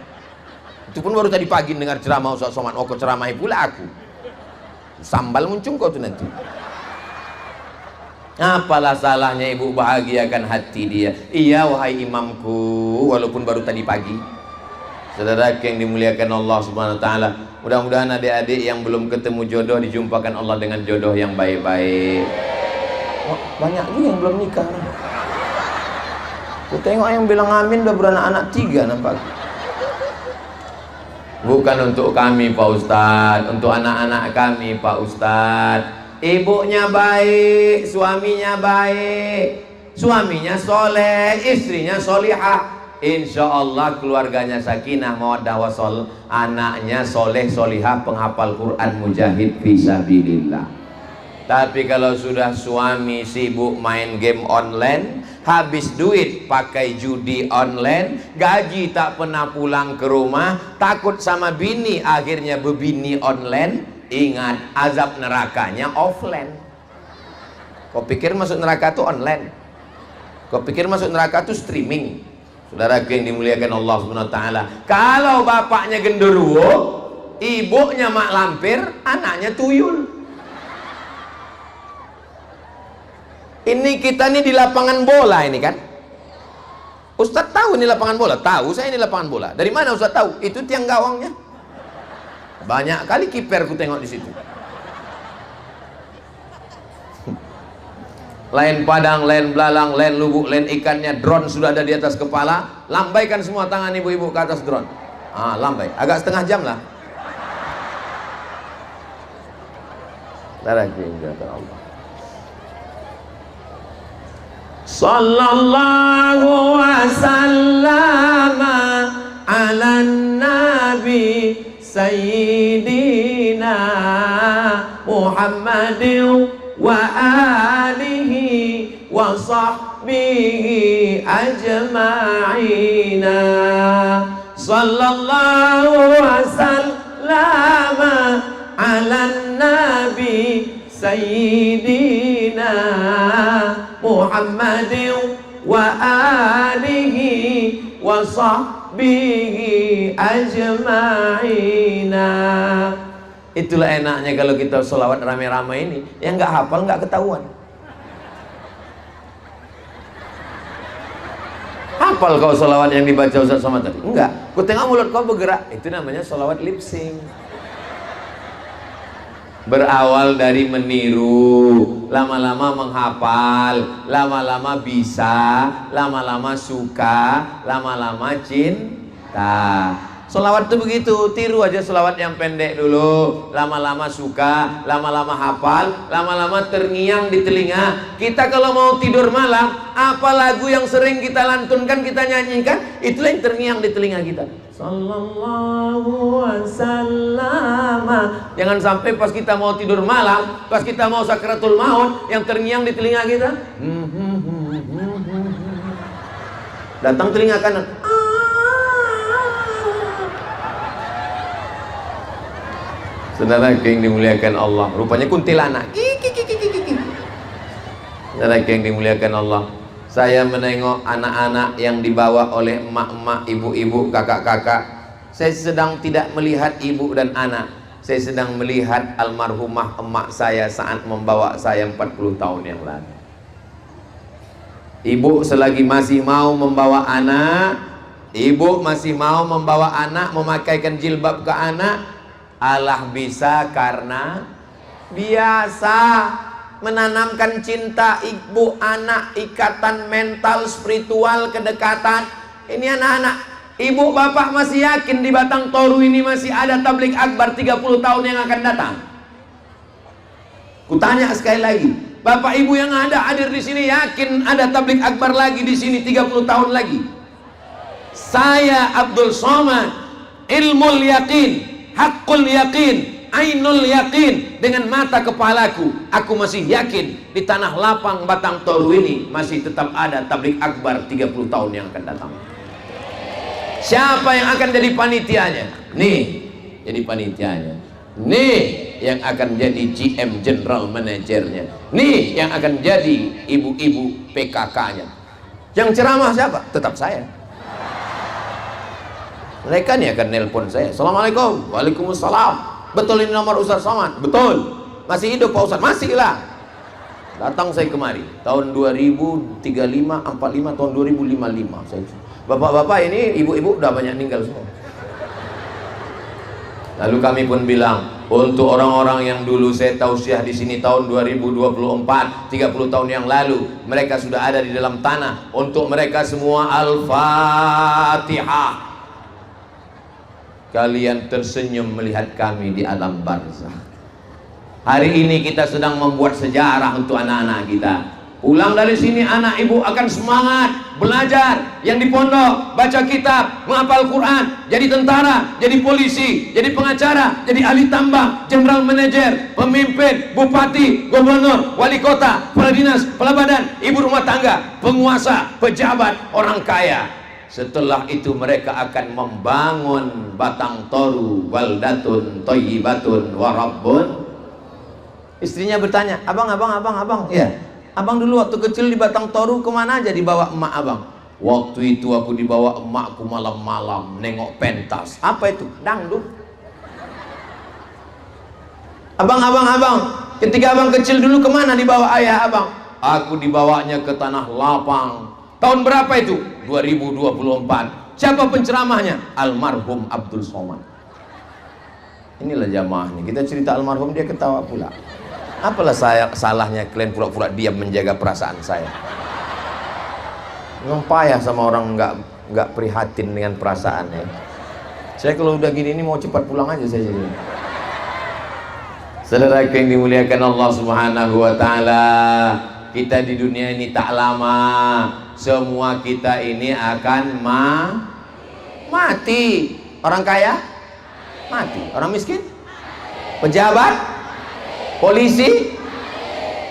[SPEAKER 1] Itu pun baru tadi pagi dengar ceramah Ustaz Somad. Oh kau ceramahi pula aku. Sambal muncung kau tuh nanti. Apalah salahnya ibu bahagiakan hati dia. Iya wahai imamku, walaupun baru tadi pagi. Saudara yang dimuliakan Allah Subhanahu wa Ta'ala, mudah-mudahan adik-adik yang belum ketemu jodoh dijumpakan Allah dengan jodoh yang baik-baik. Oh, banyak juga yang belum nikah. Aku tengok yang bilang amin udah beranak-anak 3 nampak. Bukan untuk kami Pak Ustadz, untuk anak-anak kami Pak Ustadz. Ibunya baik, suaminya baik, suaminya soleh, istrinya solihah. Insya Allah keluarganya sakinah mawaddah wasol, anaknya soleh solihah, penghafal Quran, mujahid fisabilillah. Tapi kalau sudah suami sibuk main game online, habis duit pakai judi online, gaji tak pernah pulang ke rumah, takut sama bini, akhirnya bebini online. Ingat, azab nerakanya offline. Kau pikir masuk neraka itu online? Kau pikir masuk neraka itu streaming? Saudara yang dimuliakan Allah Subhanahu wa Ta'ala, kalau bapaknya genderuwo, ibunya mak lampir, anaknya tuyul. Ini kita nih di lapangan bola ini kan. Ustadz tahu ini lapangan bola? Tahu saya ini lapangan bola. Dari mana Ustadz tahu? Itu tiang gawangnya. Banyak kali kiper ku tengok di situ. Lain padang, lain belalang, lain lubuk, lain ikannya, drone sudah ada di atas kepala. Lambaikan semua tangan ibu-ibu ke atas drone. Ah, lambai. Agak setengah jam lah. Allah. Sallallahu wasallam ala nabi sayyidina Muhammadin wa alihi wa sahbihi ajma'ina. Sallallahu wasallam ala nabi sayyidina Muhammadin wa alihi wa sahbihi ajma'ina. Itulah enaknya kalau kita sholawat rame-rame ini, yang nggak hafal nggak ketahuan. Hafal kau sholawat yang dibaca Ustaz Somad tadi? Enggak. Ku tengok mulut kau bergerak, itu namanya sholawat lip sync. Berawal dari meniru, lama-lama menghafal, lama-lama bisa, lama-lama suka, lama-lama cinta. Sholawat itu begitu, tiru aja sholawat yang pendek dulu, lama-lama suka, lama-lama hafal, lama-lama terngiang di telinga. Kita kalau mau tidur malam, apa lagu yang sering kita lantunkan, kita nyanyikan, itulah yang terngiang di telinga kita. Sallallahu wasallam. Jangan sampai pas kita mau tidur malam, pas kita mau sakratul maut, yang terngiang di telinga kita. Datang telinga kanan. Saudara yang dimuliakan Allah, rupanya kuntilanak. Saudara yang dimuliakan Allah, saya menengok anak-anak yang dibawa oleh emak-emak, ibu-ibu, kakak-kakak. Saya sedang tidak melihat ibu dan anak. Saya sedang melihat almarhumah emak saya saat membawa saya 40 tahun yang lalu. Ibu selagi masih mau membawa anak, ibu masih mau membawa anak, memakaikan jilbab ke anak. Allah bisa karena biasa menanamkan cinta ibu anak, ikatan mental, spiritual, kedekatan. Ini anak-anak, ibu bapak masih yakin di Batang Toru ini masih ada tabligh akbar 30 tahun yang akan datang? Kutanya sekali lagi, bapak ibu yang ada hadir di sini yakin ada tabligh akbar lagi di sini 30 tahun lagi? Saya Abdul Somad, ilmul yakin, hakul yakin, ainul yakin, dengan mata kepalaku aku masih yakin di tanah lapang Batang Toru ini masih tetap ada tabligh akbar 30 tahun yang akan datang. Siapa yang akan jadi panitianya? Nih, jadi panitianya. Nih yang akan jadi GM, General Managernya. Nih yang akan jadi ibu-ibu PKK-nya. Yang ceramah siapa? Tetap saya. Mereka nih akan nelpon saya. Assalamualaikum. Waalaikumsalam. Betul ini nomor Ustaz Somad? Betul. Masih hidup Pak Ustaz? Masih lah. Datang saya kemari tahun 2035, 45, tahun 2055 saya. Bapak-bapak ini, ibu-ibu udah banyak meninggal semua. Lalu kami pun bilang, untuk orang-orang yang dulu saya tausiah di sini tahun 2024, 30 tahun yang lalu, mereka sudah ada di dalam tanah. Untuk mereka semua Al-Fatihah. Kalian tersenyum melihat kami di alam barzah. Hari ini kita sedang membuat sejarah untuk anak-anak kita. Pulang dari sini anak ibu akan semangat belajar, yang di pondok baca kitab, menghafal Quran, jadi tentara, jadi polisi, jadi pengacara, jadi ahli tambang, general manager, pemimpin, bupati, gubernur, wali kota, kepala dinas, kepala badan, ibu rumah tangga, penguasa, pejabat, orang kaya. Setelah itu mereka akan membangun Batang Toru, baldatun thayyibatun wa rabbun. Istrinya bertanya, abang, ya, abang dulu waktu kecil di Batang Toru kemana aja dibawa emak abang? Waktu itu aku dibawa emakku malam-malam nengok pentas. Apa itu? Dangdut. Abang, ketika abang kecil dulu kemana dibawa ayah abang? Aku dibawanya ke tanah lapang. Tahun berapa itu? 2024. Siapa penceramahnya? Almarhum Abdul Somad. Inilah jamaah nih. Kita cerita almarhum dia ketawa pula. Apalah salahnya kalian pura-pura diam menjaga perasaan saya? Memang payah sama orang nggak prihatin dengan perasaannya. Saya kalau udah gini ini mau cepat pulang aja saya jadi. Saudara yang dimuliakan Allah Subhanahu wa taala, kita di dunia ini tak lama. Semua kita ini akan mati. Orang kaya mati, orang miskin, pejabat, polisi,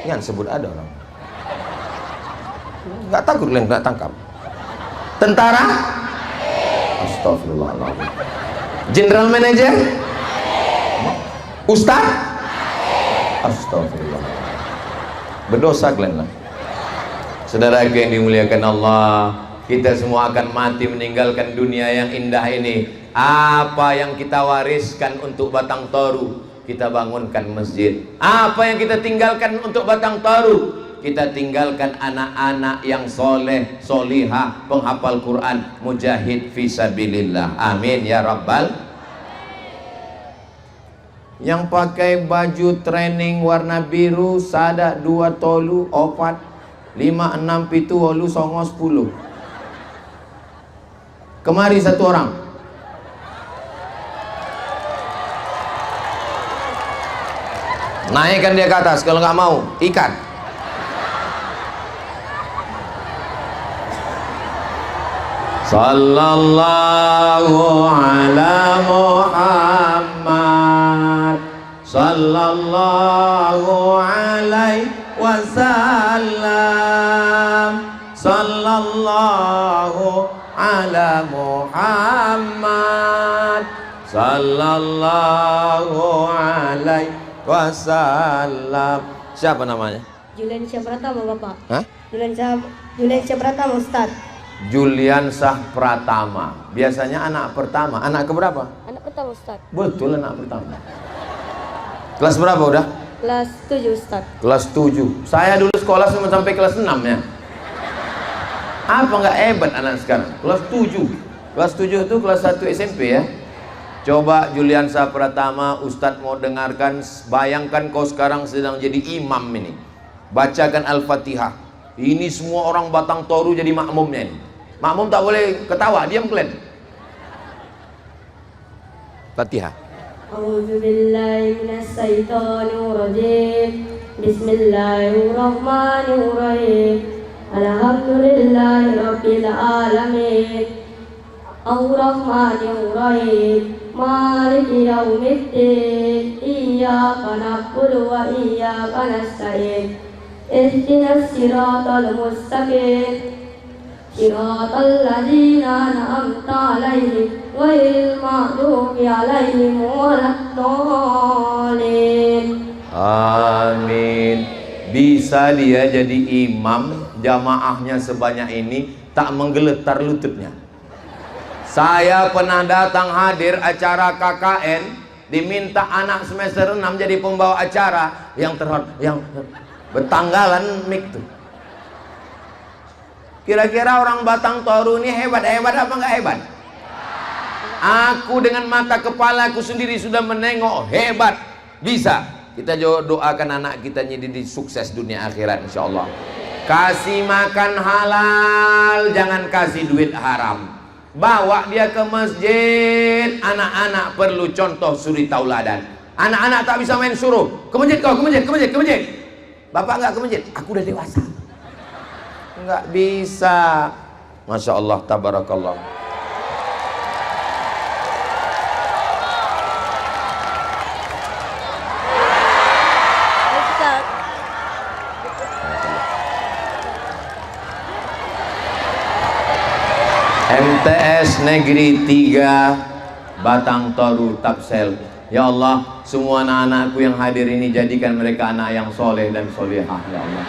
[SPEAKER 1] jangan sebut ada orang. Nggak takut kalian nggak tangkap. Tentara, astagfirullahaladzim. General manager, ustaz, astagfirullah. Berdosa kalian lah. Saudara yang dimuliakan Allah, kita semua akan mati meninggalkan dunia yang indah ini. Apa yang kita wariskan untuk Batang Toru? Kita bangunkan masjid. Apa yang kita tinggalkan untuk Batang Toru? Kita tinggalkan anak-anak yang soleh, solihah, penghafal Quran, mujahid fisabilillah. Amin ya rabbal. Yang pakai baju training warna biru sada 2 tolu 4 5 6 7 8 9 10. Kemari satu orang. Naikkan dia ke atas, kalau nggak mau ikat. Sallallahu ala Muhammad, sallallahu alaihi wasallam, sallallahu ala Muhammad, sallallahu alaihi wasallam. Siapa namanya?
[SPEAKER 2] Juliansyah Pratama, Bapak.
[SPEAKER 1] Hah?
[SPEAKER 2] Juliansyah Pratama, Ustaz.
[SPEAKER 1] Juliansyah Pratama. Biasanya anak pertama. Anak keberapa?
[SPEAKER 2] Anak pertama, Ustaz.
[SPEAKER 1] Betul, anak pertama. Kelas berapa udah?
[SPEAKER 2] Kelas 7, Ustaz.
[SPEAKER 1] Kelas 7. Saya dulu sekolah cuma sampai kelas 6 ya. Apa nggak hebat anak sekarang? Kelas 7. Kelas 7 itu kelas 1 SMP ya. Coba Juliansyah Pratama, Ustadz mau dengarkan. Bayangkan kau sekarang sedang jadi imam ini. Bacakan Al-Fatihah. Ini semua orang Batang Toru jadi makmumnya ini. Makmum tak boleh ketawa, diam kalian. Fatihah.
[SPEAKER 2] A'udzu billahi minasy syaithanir rajim. Bismillahirrahmanirrahim. Alhamdulillahirabbil alamin. Ar-Rahmanir-Rahim. Maliki yaumiddin. Iyyaka na'budu wa iyyaka nasta'in. Ihdinas siratal mustaqim. Siratal ladzina an'amta 'alaihim ghairil maghdubi 'alaihim waladdallin.
[SPEAKER 1] Amin. Bisa dia jadi imam, jamaahnya sebanyak ini tak menggeletar lututnya. Saya pernah datang hadir acara KKN, diminta anak semester 6 jadi pembawa acara yang terhormat, yang bertanggalan mic tuh. Kira-kira orang Batang Toru ini hebat apa nggak hebat? Aku dengan mata kepala aku sendiri sudah menengok hebat, bisa. Kita doakan anak kita jadi sukses dunia akhirat insya Allah. Kasih makan halal, jangan kasih duit haram. Bawa dia ke masjid. Anak-anak perlu contoh suri tauladan. Anak-anak tak bisa main suruh ke masjid, kau ke masjid. Bapak nggak ke masjid, aku udah dewasa. Nggak bisa. Masya Allah, tabarakallah. MTS Negeri 3 Batang Toru Tapsel. Ya Allah, semua anak-anakku yang hadir ini jadikan mereka anak yang soleh dan solehah ya Allah.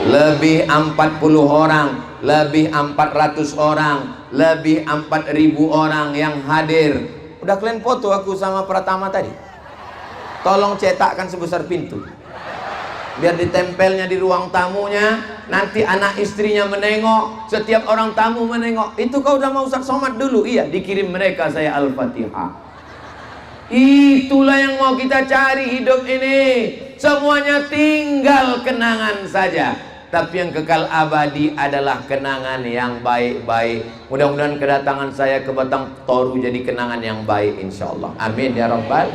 [SPEAKER 1] Lebih 40 orang, lebih 400 orang, lebih 4.000 orang yang hadir. Udah kalian foto aku sama Pratama tadi? Tolong cetakkan sebesar pintu, biar ditempelnya di ruang tamunya. Nanti anak istrinya menengok, setiap orang tamu menengok. Itu kau udah mau Ustaz Somad dulu? Iya, dikirim mereka saya Al-Fatihah. Itulah yang mau kita cari hidup ini. Semuanya tinggal kenangan saja. Tapi yang kekal abadi adalah kenangan yang baik-baik. Mudah-mudahan kedatangan saya ke Batang Toru jadi kenangan yang baik insya Allah. Amin ya Rabbal.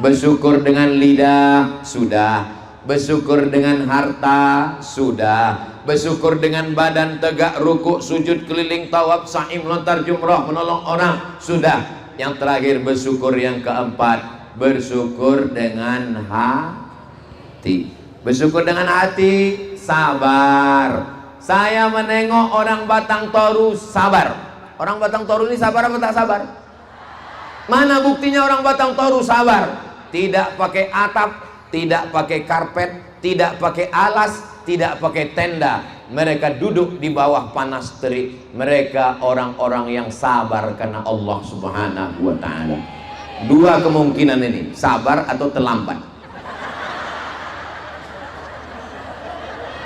[SPEAKER 1] Bersyukur dengan lidah sudah, bersyukur dengan harta sudah, bersyukur dengan badan tegak rukuk sujud keliling tawaf sa'i melontar jumrah menolong orang sudah. Yang terakhir bersyukur yang keempat, bersyukur dengan hati. Bersyukur dengan hati, sabar. Saya menengok orang Batang Toru sabar. Orang Batang Toru ini sabar apa tak sabar? Mana buktinya orang Batang Toru sabar? Tidak pakai atap, tidak pakai karpet, tidak pakai alas, tidak pakai tenda. Mereka duduk di bawah panas terik. Mereka orang-orang yang sabar karena Allah Subhanahu wa ta'ala. Dua kemungkinan ini, sabar atau terlambat.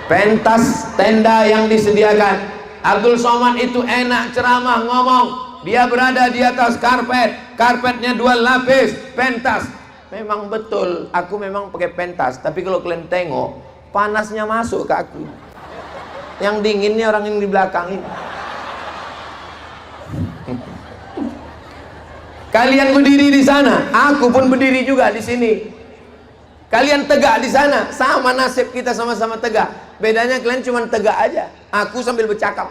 [SPEAKER 1] Pentas tenda yang disediakan Abdul Somad itu enak ceramah ngomong, dia berada di atas karpet, karpetnya 2 lapis, pentas. Memang betul, aku memang pakai pentas, tapi kalau kalian tengok, panasnya masuk ke aku. Yang dinginnya orang yang di belakang ini. Kalian berdiri di sana, aku pun berdiri juga di sini. Kalian tegak di sana, sama nasib kita sama-sama tegak. Bedanya kalian cuma tegak aja. Aku sambil bercakap,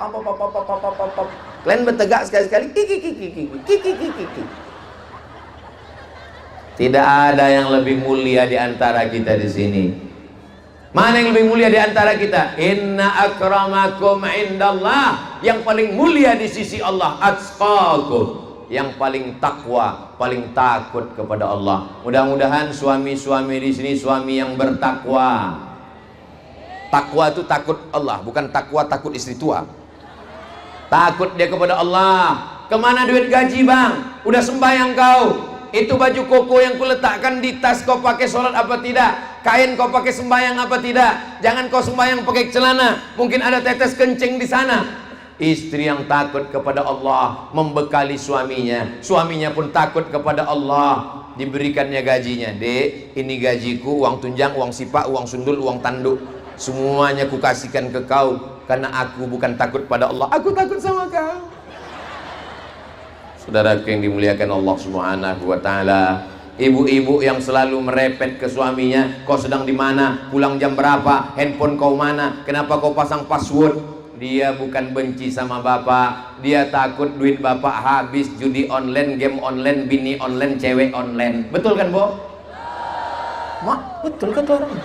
[SPEAKER 1] kalian bertegak sekali-sekali. Tidak ada yang lebih mulia di antara kita di sini. Mana yang lebih mulia di antara kita? Inna akramakum indallah. Yang paling mulia di sisi Allah atqakum. Yang paling takwa, paling takut kepada Allah. Mudah-mudahan suami-suami di sini suami yang bertakwa. Takwa itu takut Allah, bukan takwa takut istri tua. Takut dia kepada Allah. Kemana duit gaji bang? Udah sembahyang kau? Itu baju koko yang kuletakkan di tas kau pakai sholat apa tidak? Kain kau pakai sembahyang apa tidak? Jangan kau sembahyang pakai celana, mungkin ada tetes kencing di sana. Istri yang takut kepada Allah membekali suaminya, suaminya pun takut kepada Allah, diberikannya gajinya. Dek, ini gajiku, uang tunjang, uang sipak, uang sundul, uang tanduk, semuanya kukasihkan ke kau, karena aku bukan takut pada Allah, aku takut sama kau. Saudara yang dimuliakan Allah Subhanahu wa ta'ala, ibu-ibu yang selalu merepet ke suaminya, kau sedang di mana, pulang jam berapa, handphone kau mana, kenapa kau pasang password. Dia bukan benci sama bapak, dia takut duit bapak habis judi online, game online, bini online, cewek online. Betul kan, Bo? Mak, betul kan orang?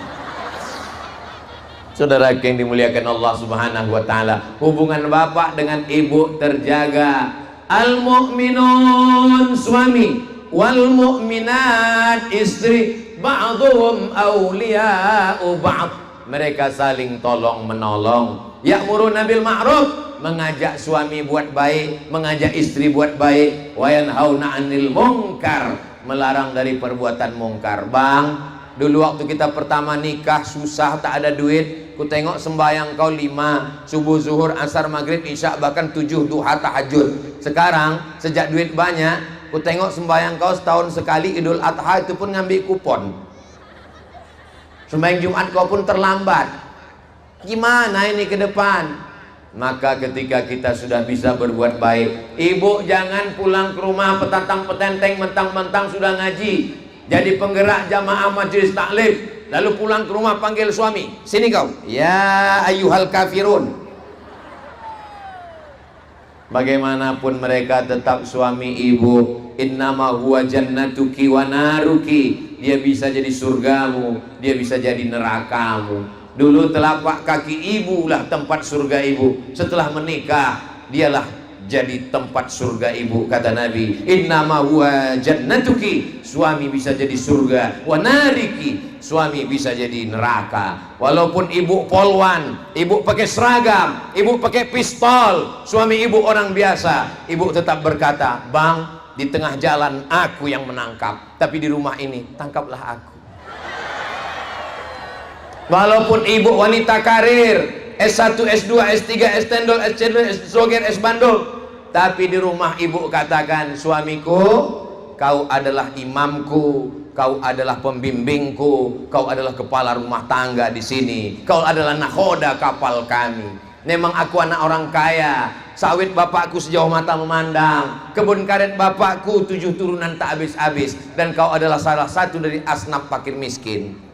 [SPEAKER 1] Saudara yang dimuliakan Allah Subhanahu wa ta'ala, hubungan bapak dengan ibu terjaga. Al-mu'minun suami, wal mu'minat istri, ba'duhum awliya'u ba'd. Mereka saling tolong menolong. Ya'muruna bil ma'ruf, mengajak suami buat baik, mengajak istri buat baik. Wa yanhauna 'anil munkar, melarang dari perbuatan mungkar. Bang, dulu waktu kita pertama nikah susah, tak ada duit. Ku tengok sembahyang kau 5, subuh, zuhur, asar, maghrib, isya, bahkan 7 duha, tahajud. Sekarang sejak duit banyak, ku tengok sembahyang kau setahun sekali, Idul Adha itu pun ngambil kupon. Sembahyang Jumat kau pun terlambat. Gimana ini ke depan? Maka ketika kita sudah bisa berbuat baik, ibu jangan pulang ke rumah petantang-petenteng, mentang-mentang sudah ngaji, jadi penggerak jamaah majelis taklim, lalu pulang ke rumah panggil suami, sini kau, ya ayyuhal kafirun. Bagaimanapun mereka tetap suami ibu. Innama huwa jannatuki wa naruki. Dia bisa jadi surgamu, dia bisa jadi nerakamu. Dulu telapak kaki ibu lah tempat surga ibu. Setelah menikah, dialah jadi tempat surga ibu. Kata Nabi, innama huwa jannatuki, suami bisa jadi surga, wa nariki, suami bisa jadi neraka. Walaupun ibu polwan, ibu pakai seragam, ibu pakai pistol, suami ibu orang biasa, ibu tetap berkata, bang, di tengah jalan aku yang menangkap, tapi di rumah ini tangkaplah aku. Walaupun ibu wanita karir, S1, S2, S3, S-Tendol, S-Cendol, S-Soger, S-Bandol, tapi di rumah ibu katakan, suamiku, kau adalah imamku, kau adalah pembimbingku, kau adalah kepala rumah tangga di sini, kau adalah nakhoda kapal kami. Memang aku anak orang kaya, sawit bapakku sejauh mata memandang, kebun karet bapakku 7 turunan tak habis-habis, dan kau adalah salah satu dari asnaf fakir miskin.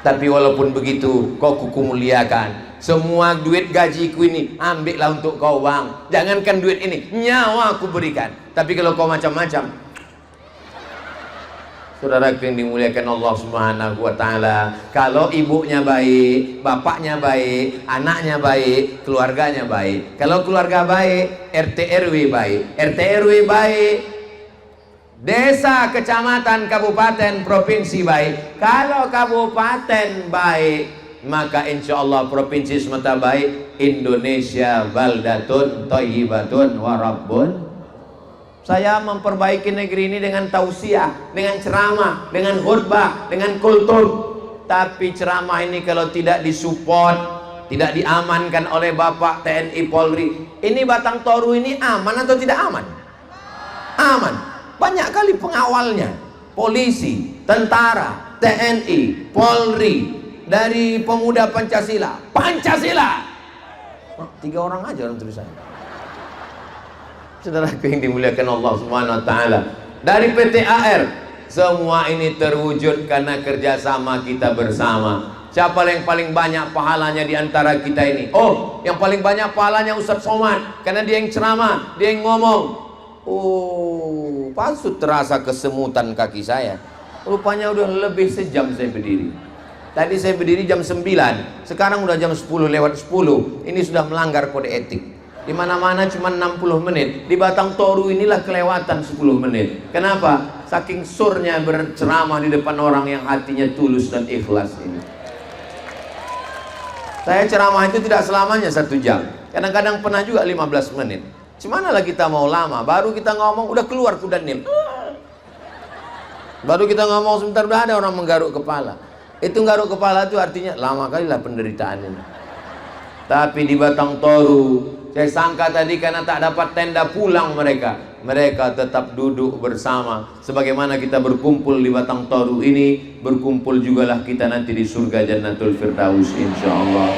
[SPEAKER 1] Tapi walaupun begitu, kau kuku muliakan. Semua duit gajiku ini ambillah untuk kau bang. Jangankan duit ini, nyawa aku berikan. Tapi kalau kau macam-macam, saudara yang dimuliakan Allah Subhanahu wa ta'ala, kalau ibunya baik, bapaknya baik, anaknya baik, keluarganya baik. Kalau keluarga baik, RT RW baik. RT RW baik, desa, kecamatan, kabupaten, provinsi baik. Kalau kabupaten baik, maka insya Allah provinsi semata baik. Indonesia baldatun thayyibatun wa rabbun. Saya memperbaiki negeri ini dengan tausiah, dengan ceramah, dengan khutbah, dengan kultur. Tapi ceramah ini kalau tidak disupport, tidak diamankan oleh Bapak TNI Polri. Ini Batang Toru ini aman atau tidak aman? Aman. Banyak kali pengawalnya, polisi, tentara, TNI, Polri, dari pemuda Pancasila. Pancasila. Oh, 3 orang aja orang tulisan. Saudaraku yang dimuliakan Allah Subhanahu wa taala. Dari PT AR, semua ini terwujud karena kerjasama kita bersama. Siapa yang paling banyak pahalanya di antara kita ini? Oh, yang paling banyak pahalanya Ustadz Somad, karena dia yang ceramah, dia yang ngomong. Oh, pasut terasa kesemutan kaki saya. Rupanya udah lebih sejam saya berdiri. Tadi saya berdiri jam 9, sekarang udah jam 10 lewat 10. Ini sudah melanggar kode etik. Di mana-mana cuma 60 menit. Di Batang Toru inilah kelewatan 10 menit. Kenapa? Saking surnya berceramah di depan orang yang hatinya tulus dan ikhlas ini. Saya ceramah itu tidak selamanya 1 jam. Kadang-kadang pernah juga 15 menit. Cemana lah kita mau lama? Baru kita ngomong udah keluar kuda nil. Baru kita ngomong sebentar udah ada orang menggaruk kepala. Itu garuk kepala itu artinya lama kali lah penderitaan ini. Tapi di Batang Toru, saya sangka tadi karena tak dapat tenda pulang mereka. Mereka tetap duduk bersama. Sebagaimana kita berkumpul di Batang Toru ini, berkumpul jugalah kita nanti di surga Jannatul Firdaus insyaallah.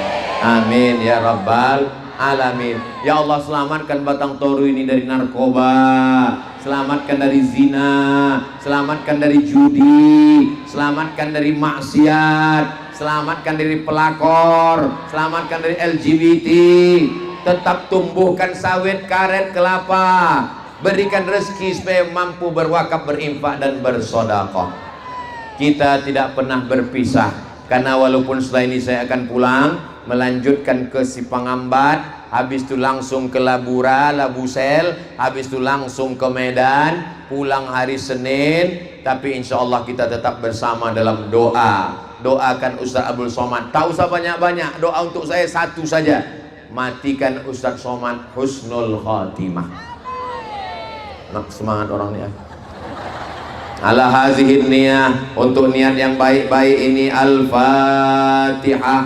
[SPEAKER 1] Amin ya rabbal alamin. Ya Allah, selamatkan Batang Toru ini dari narkoba, selamatkan dari zina, selamatkan dari judi, selamatkan dari maksiat, selamatkan dari pelakor, selamatkan dari LGBT. Tetap tumbuhkan sawit, karet, kelapa, berikan rezeki supaya mampu berwakaf, berinfak dan bersedekah. Kita tidak pernah berpisah, karena walaupun setelah ini saya akan pulang melanjutkan ke Sipangambat, habis itu langsung ke Labura, Labusel, habis itu langsung ke Medan, pulang hari Senin. Tapi insya Allah kita tetap bersama dalam doa. Doakan Ustaz Abdul Somad, tak usah banyak-banyak, doa untuk saya satu saja, matikan Ustaz Somad husnul khatimah. Nak semangat orang ni ya. Ala hazihin niyah, untuk niat yang baik-baik ini. Al-Fatihah.